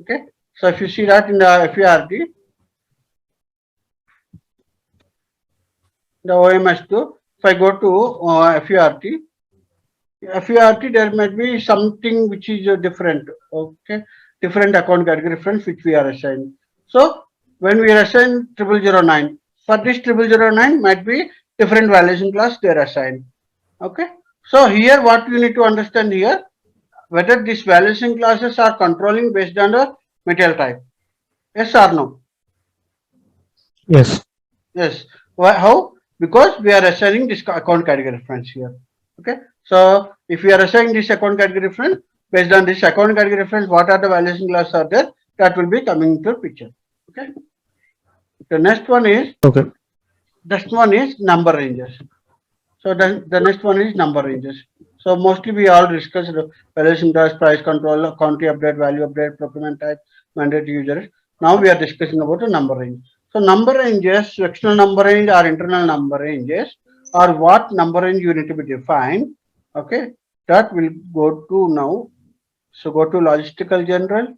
Okay, so if you see that in the FERT, the OMS2, if I go to FERT, there might be something which is different. Okay, different account category reference which we are assigned. So when we are assigned 0009, for this 0009 might be different valuation class they are assigned. Okay, so here what you need to understand here, whether these valuation classes are controlling based on the material type. Yes or no? Yes. Yes. Why, how? Because we are assigning this account category reference here. Okay. So if we are assigning this account category reference, based on this account category reference, what are the valuation classes are there? That will be coming into picture. Okay. The next one is number ranges. So the next one is number ranges. So mostly we all discussed valuation class, price control, quantity update, value update, procurement type, mandate users. Now we are discussing about the number range. So number ranges, external number range or internal number ranges, or what number range you need to be defined. Okay, that will go to now. So go to logistical general.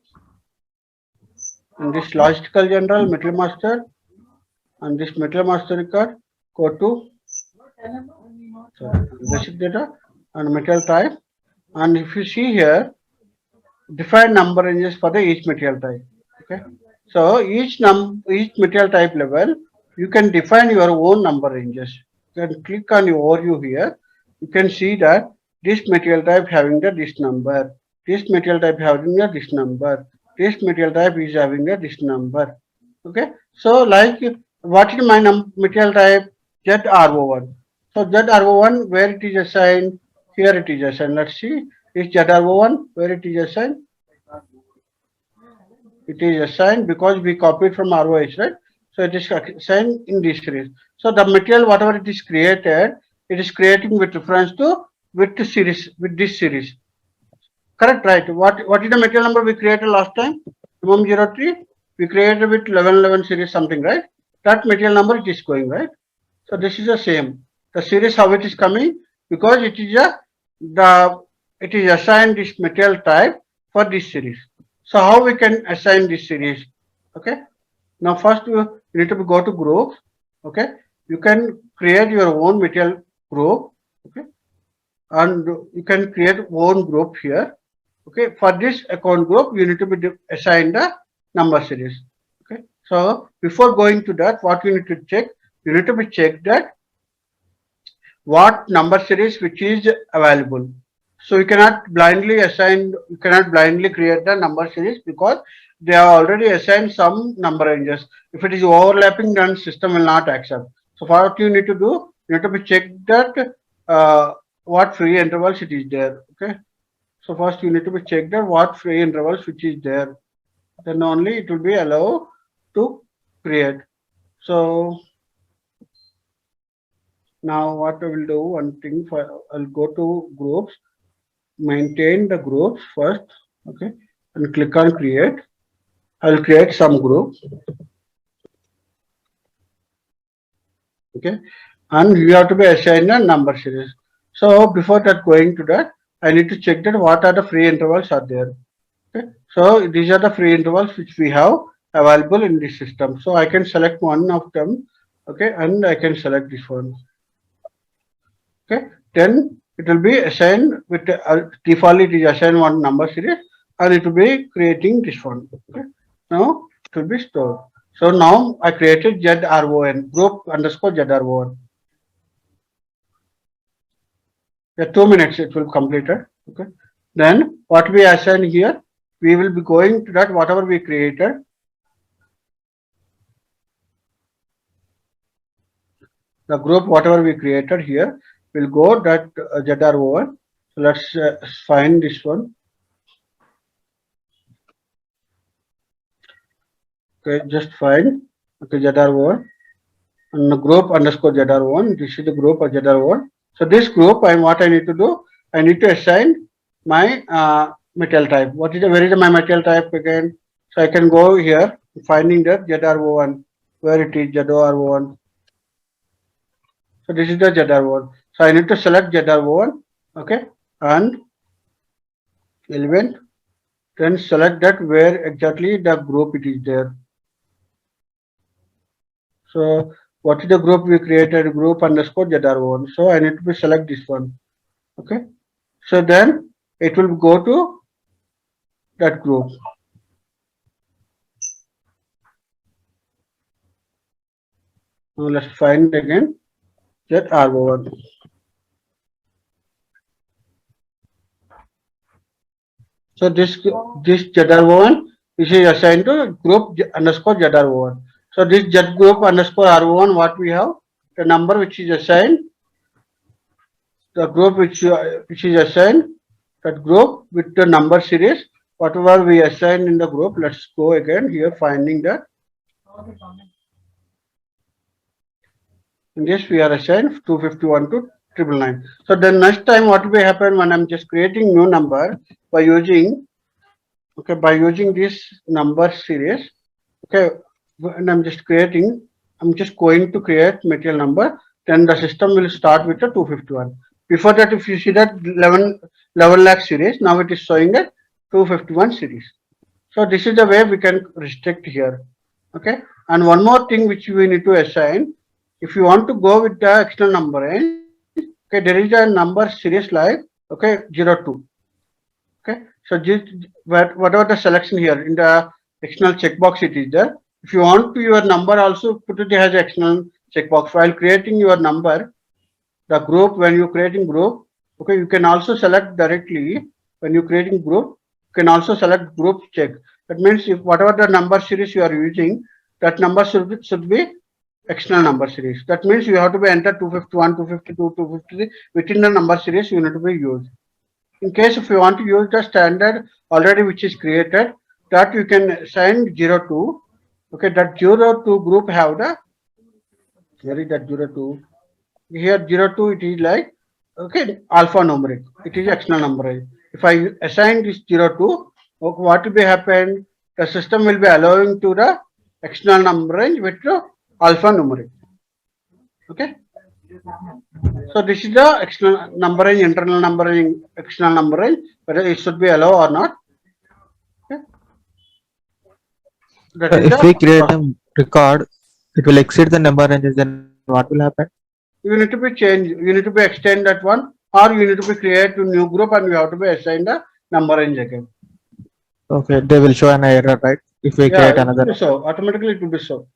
In this logistical general, material master, and this material master record, go to basic data and material type. And if you see here, define number ranges for the each material type. Okay. So each material type level, you can define your own number ranges. You can click on your overview here. You can see that this material type having this number, this material type having this number, this material type is having this number. Okay. So like what is my material type? ZRO1. So ZRO1 where it is assigned, here it is assigned. Let's see. Is ZRO1 where it is assigned? It is assigned because we copied from ROH, right? So it is assigned in this series. So the material, whatever it is created, it is creating with reference to with this series. Correct, right? What is the material number we created last time? MM03? we created with 1111 series something, right? That material number it is going, right? So this is the same. The series how it is coming because it is it is assigned this material type for this series. So how we can assign this series? Okay. Now first you need to go to groups. Okay. You can create your own material group. Okay. And you can create own group here. Okay. For this account group, you need to be assigned the number series. Okay. So before going to that, what you need to check? You need to be check that what number series which is available. So you cannot blindly assign, you cannot blindly create the number series because they are already assigned some number ranges. If it is overlapping, then system will not accept. So what you need to do, you need to be check that what free intervals it is there. Okay. So first you need to be check that what free intervals which is there. Then only it will be allowed to create. So now what I will do one thing for I'll go to groups, maintain the groups first, okay, and click on create. I'll create some groups, okay, and you have to be assigned a number series. So before that going to that, I need to check that what are the free intervals are there. Okay, so these are the free intervals which we have available in this system. So I can select one of them, okay, and I can select this one. Okay, then it will be assigned with default it is assigned one number series and it will be creating this one. Okay, now it will be stored. So now I created ZRON group underscore ZRON. Yeah, 2 minutes it will complete it. Okay, then what we assign here, we will be going to that whatever we created. The group whatever we created here will go that ZRON. So let's find this one. Okay, just find okay ZR1 and the group underscore ZR1. This is the group of ZR1. So this group, what I need to do, I need to assign my material type. What is the where is my material type again? So I can go here finding that ZR1 where it is ZR1. So this is the ZR1. So I need to select ZR1, okay, and element. Then select that where exactly the group it is there. So what is the group we created? Group underscore ZR1. So I need to be select this one. Okay. So then it will go to that group. Now let's find again ZR1. So this ZR1 is assigned to group underscore ZR1. So this Z group underscore R1 what we have the number which is assigned the group which is assigned that group with the number series whatever we assign in the group. Let's go again here finding that in this we are assigned 251 to 999. So then next time what will happen when I'm just creating new number by using okay by using this number series, okay, and I'm just going to create material number, then the system will start with the 251. Before that, if you see that 11 lakh series, now it is showing that 251 series. So this is the way we can restrict here. Okay. And one more thing which we need to assign, if you want to go with the external number range, okay, there is a number series like okay 02. Okay. So just whatever the selection here in the external checkbox it is there. If you want to your number also put it as external checkbox while creating your number, the group when you're creating group, okay, you can also select directly when you're creating group, you can also select group check. That means if whatever the number series you are using, that number should be external number series. That means you have to be enter 251, 252, 253 within the number series you need to be used. In case if you want to use the standard already which is created, that you can assign 02. Okay, that 02 group have the here is that 02. Here 02 it is like okay alphanumeric. It is external number. If I assign this 02, what will be happen? the system will be allowing to the external number range with the alphanumeric. Okay. So this is the external number range, internal number range, external number range, whether it should be allowed or not. Okay. That is If the we create a record, it will exceed the number ranges, then what will happen? you need to be changed, you need to be extend that one, or you need to be create a new group and you have to be assign the number range again. Okay, they will show an error, right? If we Yeah, create it will another. be so. Automatically it will be so.